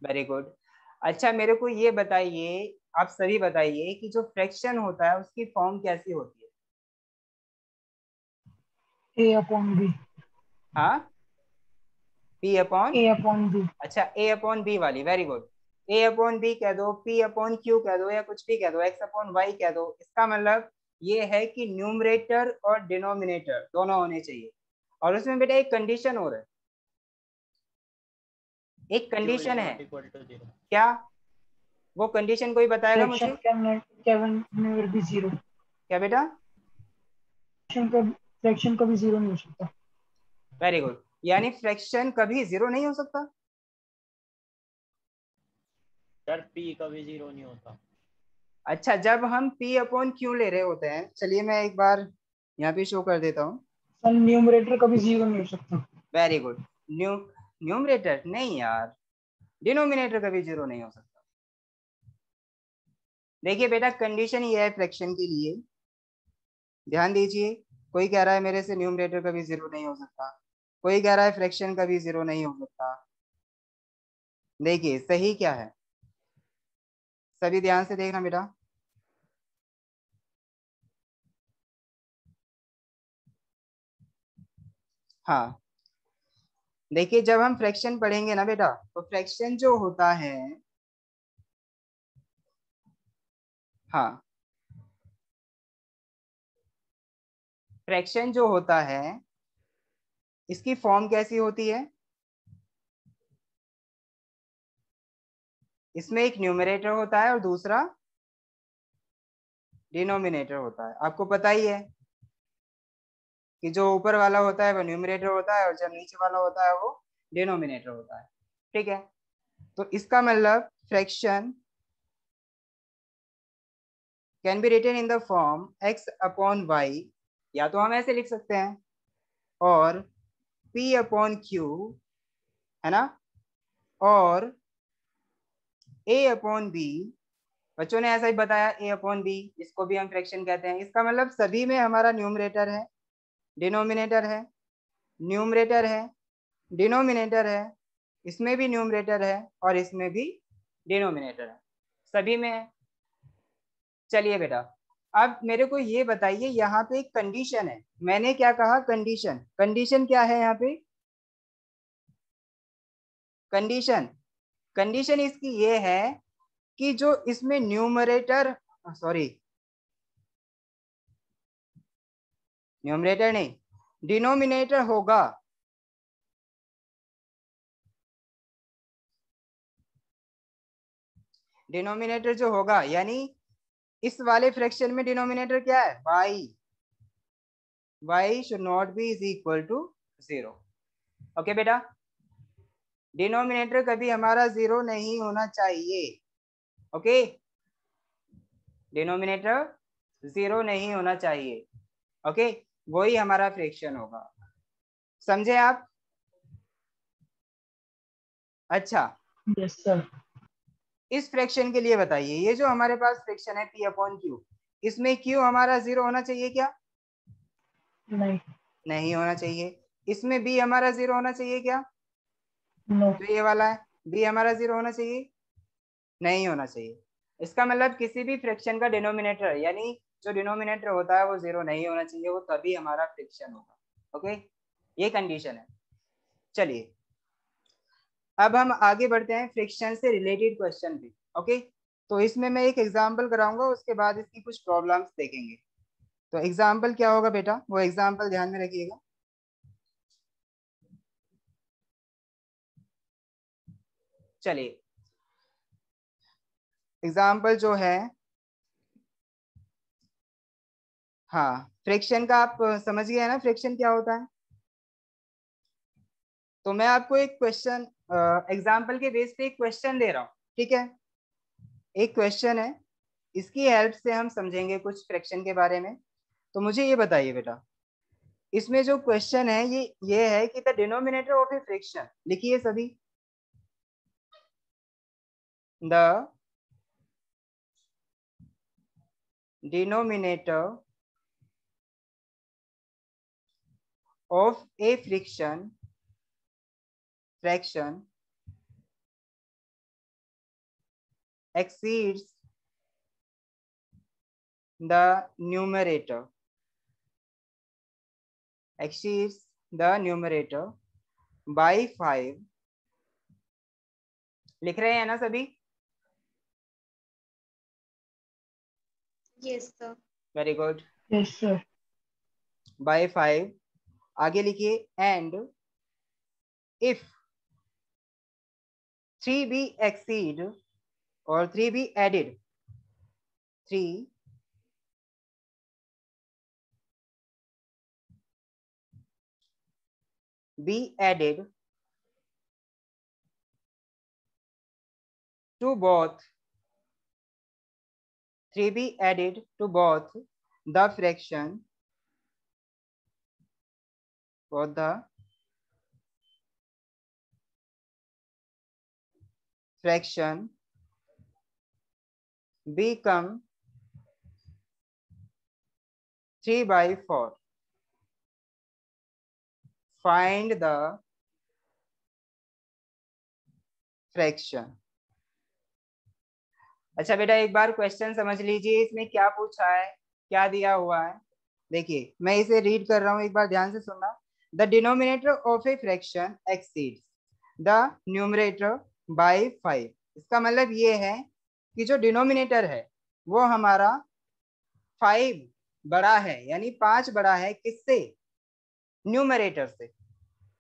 Very good. अच्छा मेरे को ये बताइए, आप सभी बताइए कि जो फ्रैक्शन होता है उसकी फॉर्म कैसी होती है? ए अपॉन बी। हाँ, पी अपॉन, ए अपॉन बी। अच्छा ए अपॉन बी वाली, वेरी गुड। ए अपॉन बी कह दो, पी अपॉन क्यू कह दो, या कुछ भी कह दो, एक्स अपॉन वाई कह दो। इसका मतलब ये है कि न्यूमरेटर और डिनोमिनेटर दोनों होने चाहिए। और उसमें बेटा एक कंडीशन और है, एक कंडीशन है। Equal to 0। क्या वो कंडीशन कोई बताएगा फ्रैक्शन मुझे? Can never be zero. क्या बेटा? फ्रैक्शन कभी जीरो नहीं हो सकता। वेरी गुड, यानी फ्रैक्शन कभी जीरो नहीं हो सकता। सर पी कभी 0 नहीं होता। अच्छा, जब हम p अपॉन क्यू ले रहे होते हैं, चलिए मैं एक बार यहाँ पे शो कर देता हूँ। सर न्यूमरेटर कभी जीरो नहीं हो सकता। Very good. न्यूमरेटर नहीं यार, डिनोमिनेटर कभी जीरो नहीं हो सकता। देखिए बेटा, कंडीशन ये है फ्रैक्शन के लिए, ध्यान दीजिए। कोई कह रहा है मेरे से न्यूमरेटर कभी जीरो नहीं हो सकता, कोई कह रहा है फ्रैक्शन कभी जीरो नहीं हो सकता। देखिए सही क्या है, सभी ध्यान से देखना बेटा। हाँ, देखिए जब हम फ्रैक्शन पढ़ेंगे ना बेटा, तो फ्रैक्शन जो होता है, हाँ, फ्रैक्शन जो होता है इसकी फॉर्म कैसी होती है? इसमें एक न्यूमरेटर होता है और दूसरा डिनोमिनेटर होता है। आपको पता ही है कि जो ऊपर वाला होता है वो न्यूमरेटर होता है और जब नीचे वाला होता है वो डिनोमिनेटर होता है। ठीक है, तो इसका मतलब fraction can be written in the form x upon Y, या तो हम ऐसे लिख सकते हैं, और p अपॉन क्यू, है ना, और a अपॉन बी। बच्चों ने ऐसा ही बताया, a अपॉन बी, इसको भी हम फ्रैक्शन कहते हैं। इसका मतलब सभी में हमारा न्यूमरेटर है, डिनोमिनेटर है, न्यूमरेटर है, डिनोमिनेटर है, इसमें भी न्यूमरेटर है और इसमें भी डिनोमिनेटर है, सभी में है। चलिए बेटा, अब मेरे को ये बताइए, यहाँ पे एक कंडीशन है। मैंने क्या कहा? कंडीशन। कंडीशन क्या है यहाँ पे? कंडीशन, कंडीशन इसकी ये है कि जो इसमें न्यूमरेटर, सॉरी न्यूमरेटर नहीं, डिनोमिनेटर होगा, डिनोमिनेटर जो होगा, यानी इस वाले फ्रैक्शन में डिनोमिनेटर क्या है? y, y should not be is equal to 0। Okay बेटा, डिनोमिनेटर कभी हमारा जीरो नहीं होना चाहिए। ओके, डिनोमिनेटर जीरो नहीं होना चाहिए। ओके, वही हमारा फ्रैक्शन होगा। समझे आप? अच्छा, यस सर। इस फ्रैक्शन के लिए बताइए, ये जो हमारे पास फ्रैक्शन है p अपॉन क्यू, इसमें q हमारा जीरो होना चाहिए क्या? नहीं। नहीं होना चाहिए। इसमें b हमारा जीरो होना चाहिए क्या? नो। जो ये वाला है, b हमारा जीरो होना चाहिए? नहीं होना चाहिए। इसका मतलब किसी भी फ्रैक्शन का डिनोमिनेटर, यानी जो डिनोमिनेटर होता है वो जीरो नहीं होना चाहिए, वो तभी हमारा फ्रैक्शन होगा। ओके, ये कंडीशन है। चलिए अब हम आगे बढ़ते हैं फ्रिक्शन से रिलेटेड क्वेश्चन पे। ओके, तो इसमें मैं एक एग्जांपल कराऊंगा, उसके बाद इसकी कुछ प्रॉब्लम्स देखेंगे। तो एग्जांपल क्या होगा बेटा, वो एग्जांपल ध्यान में रखिएगा। चलिए एग्जांपल जो है, हाँ, फ्रिक्शन का आप समझ गए ना, फ्रिक्शन क्या होता है। तो मैं आपको एक क्वेश्चन एग्जांपल के बेस पे एक क्वेश्चन दे रहा हूँ, ठीक है, एक क्वेश्चन है, इसकी हेल्प से हम समझेंगे कुछ फ्रैक्शन के बारे में। तो मुझे ये बताइए बेटा, इसमें जो क्वेश्चन है ये है कि the denominator of a fraction, लिखिए सभी, the denominator of a fraction exceeds the numerator by 5। लिख रहे हैं ना सभी? Yes, sir. Very good. Yes sir. by 5, आगे लिखिए, एंड इफ 3b exceed और 3b added, 3 be added to both 3b added to both the fraction become 3/4। find the fraction। अच्छा बेटा, एक बार क्वेश्चन समझ लीजिए, इसमें क्या पूछा है, क्या दिया हुआ है। देखिए मैं इसे रीड कर रहा हूं, एक बार ध्यान से सुनना। The denominator of a fraction exceeds the numerator bye 5। इसका मतलब ये है कि जो डिनोमिनेटर है वो हमारा 5 बड़ा है, यानी 5 बड़ा है किससे? न्यूमरेटर से।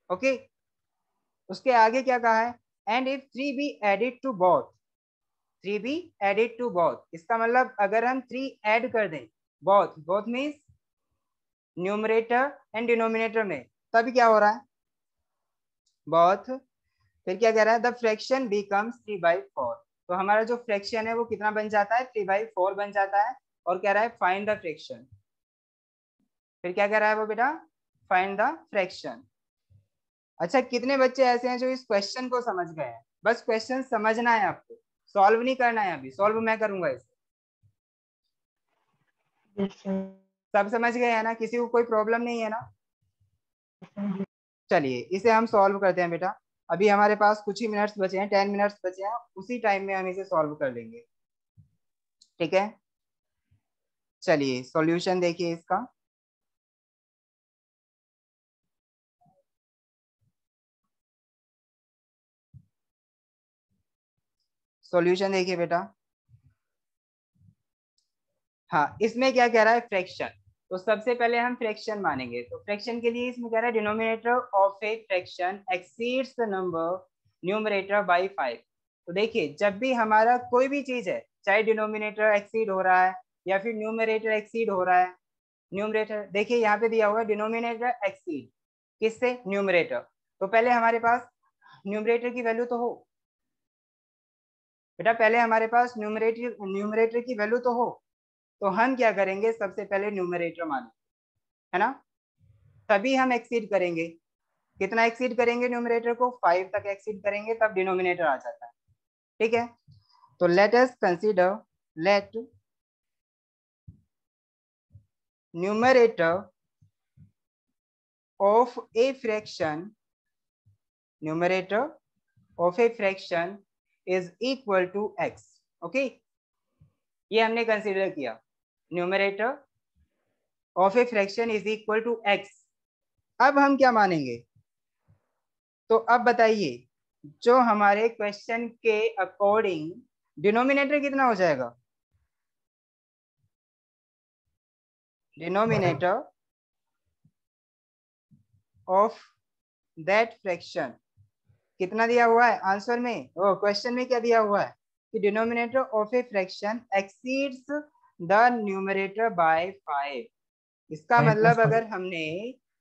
ओके, उसके आगे क्या कहा है? And if 3b added to both, 3b added to both, इसका मतलब अगर हम 3 ऐड कर दें both means numerator and denominator में, तब क्या हो रहा है? बोथ। फिर क्या कह रहा है? The fraction becomes 3/4। तो हमारा जो फ्रैक्शन है वो कितना बन जाता है? 3/4 बन जाता है। और कह रहा है फाइंड द फ्रैक्शन। फिर क्या कह रहा है वो बेटा? Find the fraction. अच्छा, कितने बच्चे ऐसे हैं जो इस क्वेश्चन को समझ गए हैं? बस क्वेश्चन समझना है आपको, सॉल्व नहीं करना है। अभी सॉल्व मैं करूंगा इसे। Yes sir. सब समझ गए हैं ना? किसी को कोई प्रॉब्लम नहीं है ना? चलिए इसे हम सॉल्व करते हैं बेटा। अभी हमारे पास कुछ ही मिनट्स बचे हैं, 10 मिनट्स बचे हैं, उसी टाइम में हम इसे सॉल्व कर लेंगे। ठीक है, चलिए सॉल्यूशन देखिए इसका। सॉल्यूशन देखिए बेटा। हाँ, इसमें क्या कह रहा है? फ्रैक्शन। तो सबसे पहले हम फ्रैक्शन मानेंगे। तो फ्रैक्शन के लिए इसमें कह रहा है denominator of a fraction exceeds the number numerator bye 5। तो देखिए जब भी हमारा कोई भी चीज है, चाहे डिनोमिनेटर एक्सीड हो रहा है या फिर न्यूमरेटर एक्सीड हो रहा है, न्यूमरेटर देखिए यहाँ पे दिया हुआ है डिनोमिनेटर एक्सीड किससे? न्यूमरेटर। तो पहले हमारे पास न्यूमरेटर की वैल्यू तो हो बेटा, पहले हमारे पास न्यूमरेटर की वैल्यू तो हो। तो हम क्या करेंगे? सबसे पहले न्यूमरेटर मानेंगे, है ना? तभी हम एक्सीड करेंगे। कितना एक्सीड करेंगे? न्यूमरेटर को 5 तक एक्सीड करेंगे, तब डिनोमिनेटर आ जाता है। ठीक है, तो let us consider, let numerator of a fraction, numerator of a fraction is equal to x। Okay, ये हमने कंसीडर किया, numerator of a fraction is equal to x। अब हम क्या मानेंगे? तो अब बताइए, जो हमारे क्वेश्चन के अकॉर्डिंग डिनोमिनेटर कितना हो जाएगा? डिनोमिनेटर ऑफ दैट फ्रैक्शन कितना दिया हुआ है आंसर में? क्वेश्चन में क्या दिया हुआ है कि denominator of a fraction exceeds the numerator bye 5। इसका 5 मतलब + 5। अगर हमने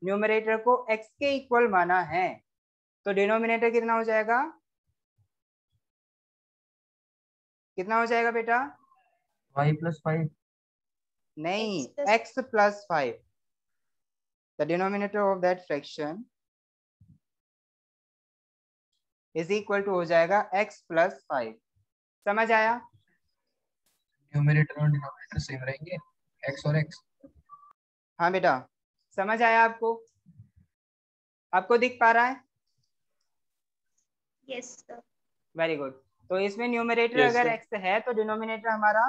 न्यूमरेटर को x के इक्वल माना है तो डिनोमिनेटर कितना हो जाएगा? कितना हो जाएगा बेटा? y + 5। नहीं, X plus- x plus 5, the denominator of that fraction is equal to हो जाएगा x plus 5। समझ आया? न्यूमरेटर और डिनोमिनेटर सेम रहेंगे, x और x। हाँ बेटा, समझ आया आपको? आपको दिख पा रहा है? Yes, sir. Very good. तो इसमें न्यूमरेटर Yes, अगर sir. x है तो डिनोमिनेटर हमारा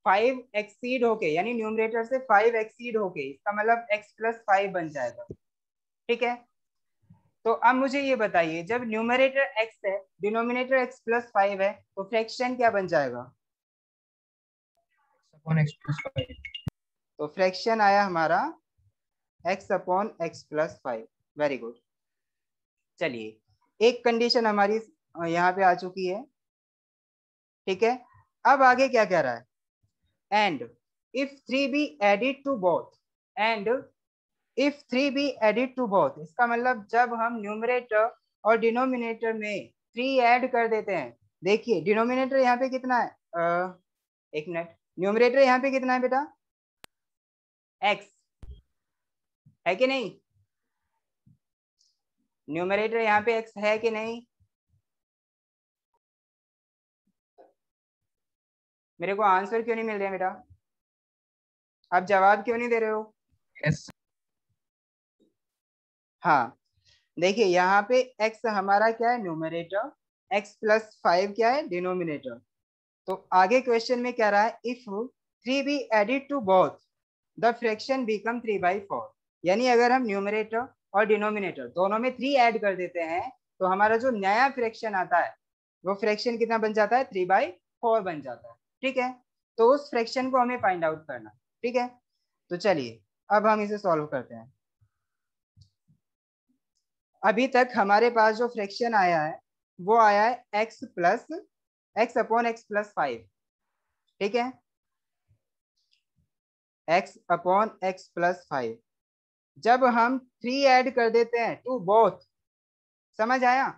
5 एक्सीड होके, यानी न्यूमरेटर से 5 एक्सीड होके, इसका मतलब x plus 5 बन जाएगा। ठीक है, तो अब मुझे ये बताइए, जब न्यूमरेटर x है, डिनोमिनेटर x plus 5 है, तो फ्रैक्शन क्या बन जाएगा? Upon x plus 5। तो फ्रैक्शन आया हमारा x upon x plus 5। Very good. चलिए, एक कंडीशन हमारी यहाँ पे आ चुकी है। ठीक है, अब आगे क्या कह रहा है? And if 3 be added to both, and if 3 be added to both, इसका मतलब जब हम न्यूमरेटर और डिनोमिनेटर में 3 ऐड कर देते हैं। देखिए डिनोमिनेटर यहाँ पे कितना है, एक मिनट, न्यूमरेटर यहाँ पे कितना है बेटा? x है कि नहीं? न्यूमरेटर यहाँ पे x है कि नहीं? मेरे को आंसर क्यों नहीं मिल रहा है बेटा? आप जवाब क्यों नहीं दे रहे हो? yes, हाँ, देखिए यहाँ पे x हमारा क्या है? न्यूमरेटर। x plus 5 क्या है? डिनोमिनेटर। तो आगे क्वेश्चन में कह रहा है if 3 be added to both the fraction become 3/4, यानी अगर हम न्यूमरेटर और डिनोमिनेटर दोनों में 3 ऐड कर देते हैं तो हमारा जो नया फ्रैक्शन आता है वो फ्रैक्शन कितना बन जाता है? 3/4 बन जाता है। ठीक है, तो उस फ्रैक्शन को हमें फाइंड आउट करना। ठीक है, तो चलिए अब हम इसे सॉल्व करते हैं। अभी तक हमारे पास जो फ्रैक्शन आया है वो आया है x अपॉन x प्लस 5। ठीक है, x अपॉन x प्लस 5। जब हम 3 ऐड कर देते हैं टू बोथ, समझ आया?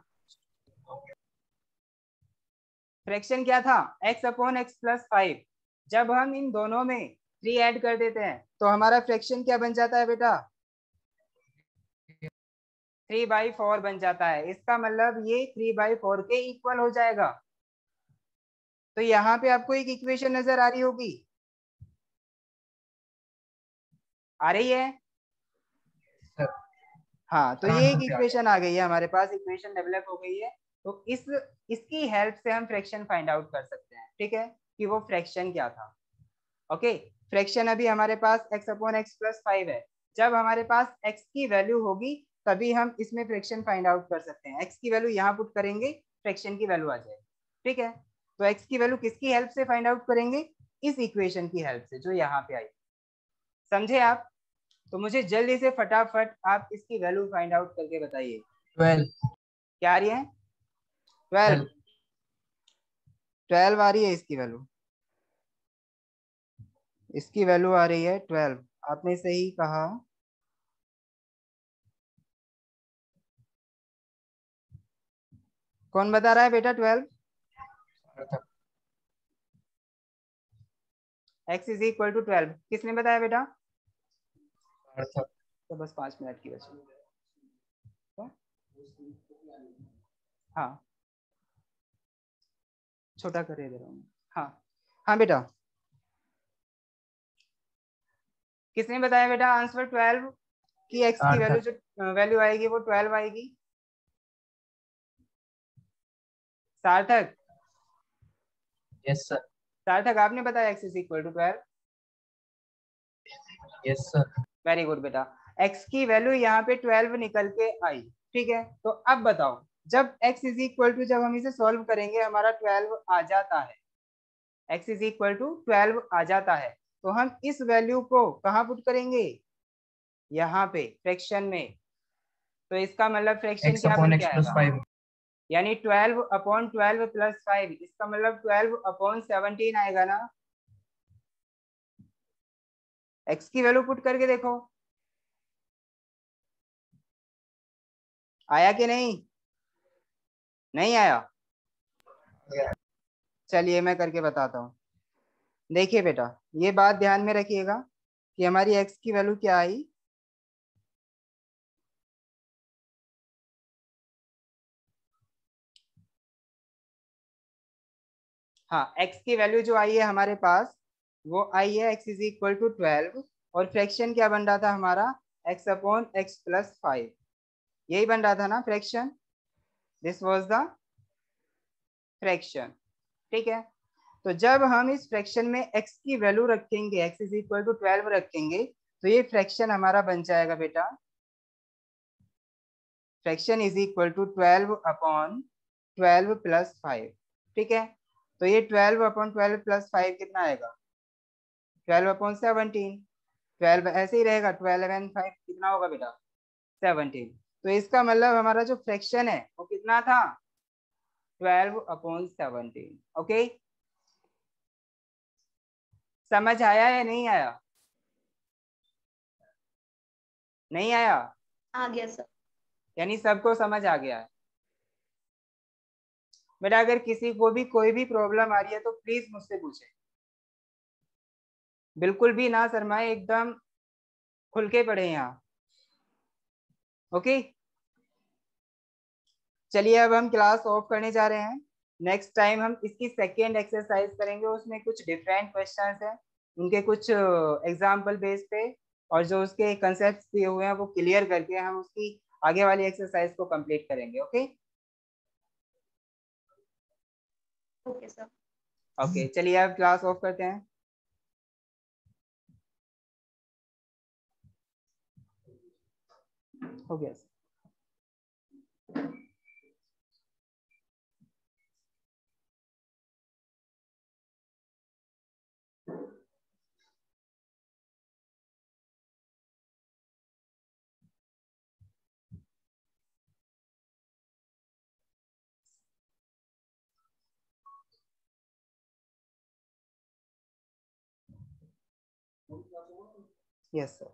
फ्रैक्शन क्या था? x upon x plus 5। जब हम इन दोनों में 3 ऐड कर देते हैं तो हमारा फ्रैक्शन क्या बन जाता है बेटा? 3/4 बन जाता है। इसका मतलब ये 3/4 के इक्वल हो जाएगा। तो यहाँ पे आपको एक इक्वेशन नजर आ रही होगी, आ रही है? sir। हाँ, तो हाँ, ये एक हाँ, इक्वेशन आ गई है हमारे पास, इक्वेशन डेवलप हो गई है। तो इसकी हेल्प से हम फ्रैक्शन फाइंड आउट कर सकते हैं। ठीक है, कि वो फ्रैक्शन क्या था। ओके, फ्रैक्शन अभी हमारे पास x अपॉन x प्लस 5 है। जब हमारे पास x की वैल्यू होगी तभी हम इसमें फ्रैक्शन फाइंड आउट कर सकते हैं। x की वैल्यू यहाँ पुट करेंगे, फ्रैक्शन की वैल्यू आ जाएगी। ठीक है, तो x की वैल्यू किसकी हेल्प से फाइंड आउट करेंगे? इस इक्वेशन की हेल्प से जो यहाँ पे आई। समझे आप? तो मुझे जल्दी से फटाफट आप इसकी वैल्यू फाइंड आउट करके बताइए। 12। क्या आ रही है? 12 आ रही है इसकी वैल्यू। इसकी वैल्यू आ रही है 12। आपने सही कहा। कौन बता रहा है बेटा 12? x is equal to 12। किसने बताया बेटा? तो बस 5 मिनट की बची। तो? हाँ, छोटा कर दे रहा हूँ। हाँ हाँ बेटा, किसने बताया बेटा आंसर 12 की? x की वैल्यू जो वैल्यू आएगी वो 12 आएगी। सार्थक? Yes sir. सार्थक आपने बताया x is equal to 12। Yes sir. Very good बेटा, x की वैल्यू यहाँ पे 12 निकल के आई। ठीक है, तो अब बताओ, जब x इज इक्वल टू, जब हम इसे सॉल्व करेंगे हमारा 12 आ जाता है, x इज इक्वल टू 12 आ जाता है, तो हम इस वैल्यू को कहाँ पुट करेंगे? यहाँ पे फ्रैक्शन में। तो इसका मतलब फ्रैक्शन x क्या अपॉन बन x प्लस जाएगा? 5। यानी 12 अपॉन 12 प्लस 5, इसका मतलब 12 अपॉन 17 आएगा ना। x की वैल्यू पुट करके देखो, आया कि नहीं? नहीं आया? चलिए मैं करके बताता हूँ। देखिए बेटा, ये बात ध्यान में रखिएगा। कि हमारी x की वैल्यू क्या आई, हाँ x की वैल्यू जो आई है हमारे पास वो आई है x इज इक्वल टू 12, और फ्रैक्शन क्या बन रहा था हमारा, x अपॉन x प्लस 5, यही बन रहा था ना fraction, this was the fraction. ठीक है, तो जब हम इस फ्रैक्शन में x की वैल्यू रखेंगे, x इज इक्वल टू 12 रखेंगे, तो ये फ्रैक्शन हमारा बन जाएगा बेटा, fraction is equal to 12 upon 12 plus 5। ठीक है, तो ये 12 अपॉन 12 प्लस 5 कितना आएगा, 12 अपॉन 17, 12 ऐसे ही रहेगा, 12 एंड 5 कितना होगा बेटा, 17। तो इसका मतलब हमारा जो फ्रैक्शन है वो कितना था, 12 अपॉन 17। ओके, समझ आया या नहीं आया, नहीं आया, आ गया सर। यानी सबको समझ आ गया है। बेटा अगर किसी को भी कोई भी प्रॉब्लम आ रही है तो प्लीज मुझसे पूछे, बिल्कुल भी ना शर्माए, एकदम खुल के पढ़े यहाँ। ओके, चलिए अब हम क्लास ऑफ करने जा रहे हैं। नेक्स्ट टाइम हम इसकी सेकेंड एक्सरसाइज करेंगे, उसमें कुछ डिफरेंट क्वेश्चंस हैं, उनके कुछ एग्जाम्पल बेस पे, और जो उसके कंसेप्ट दिए हुए हैं वो क्लियर करके हम उसकी आगे वाली एक्सरसाइज को कंप्लीट करेंगे। Okay okay sir. ओके, चलिए अब क्लास ऑफ करते हैं। हो गया। Yes sir.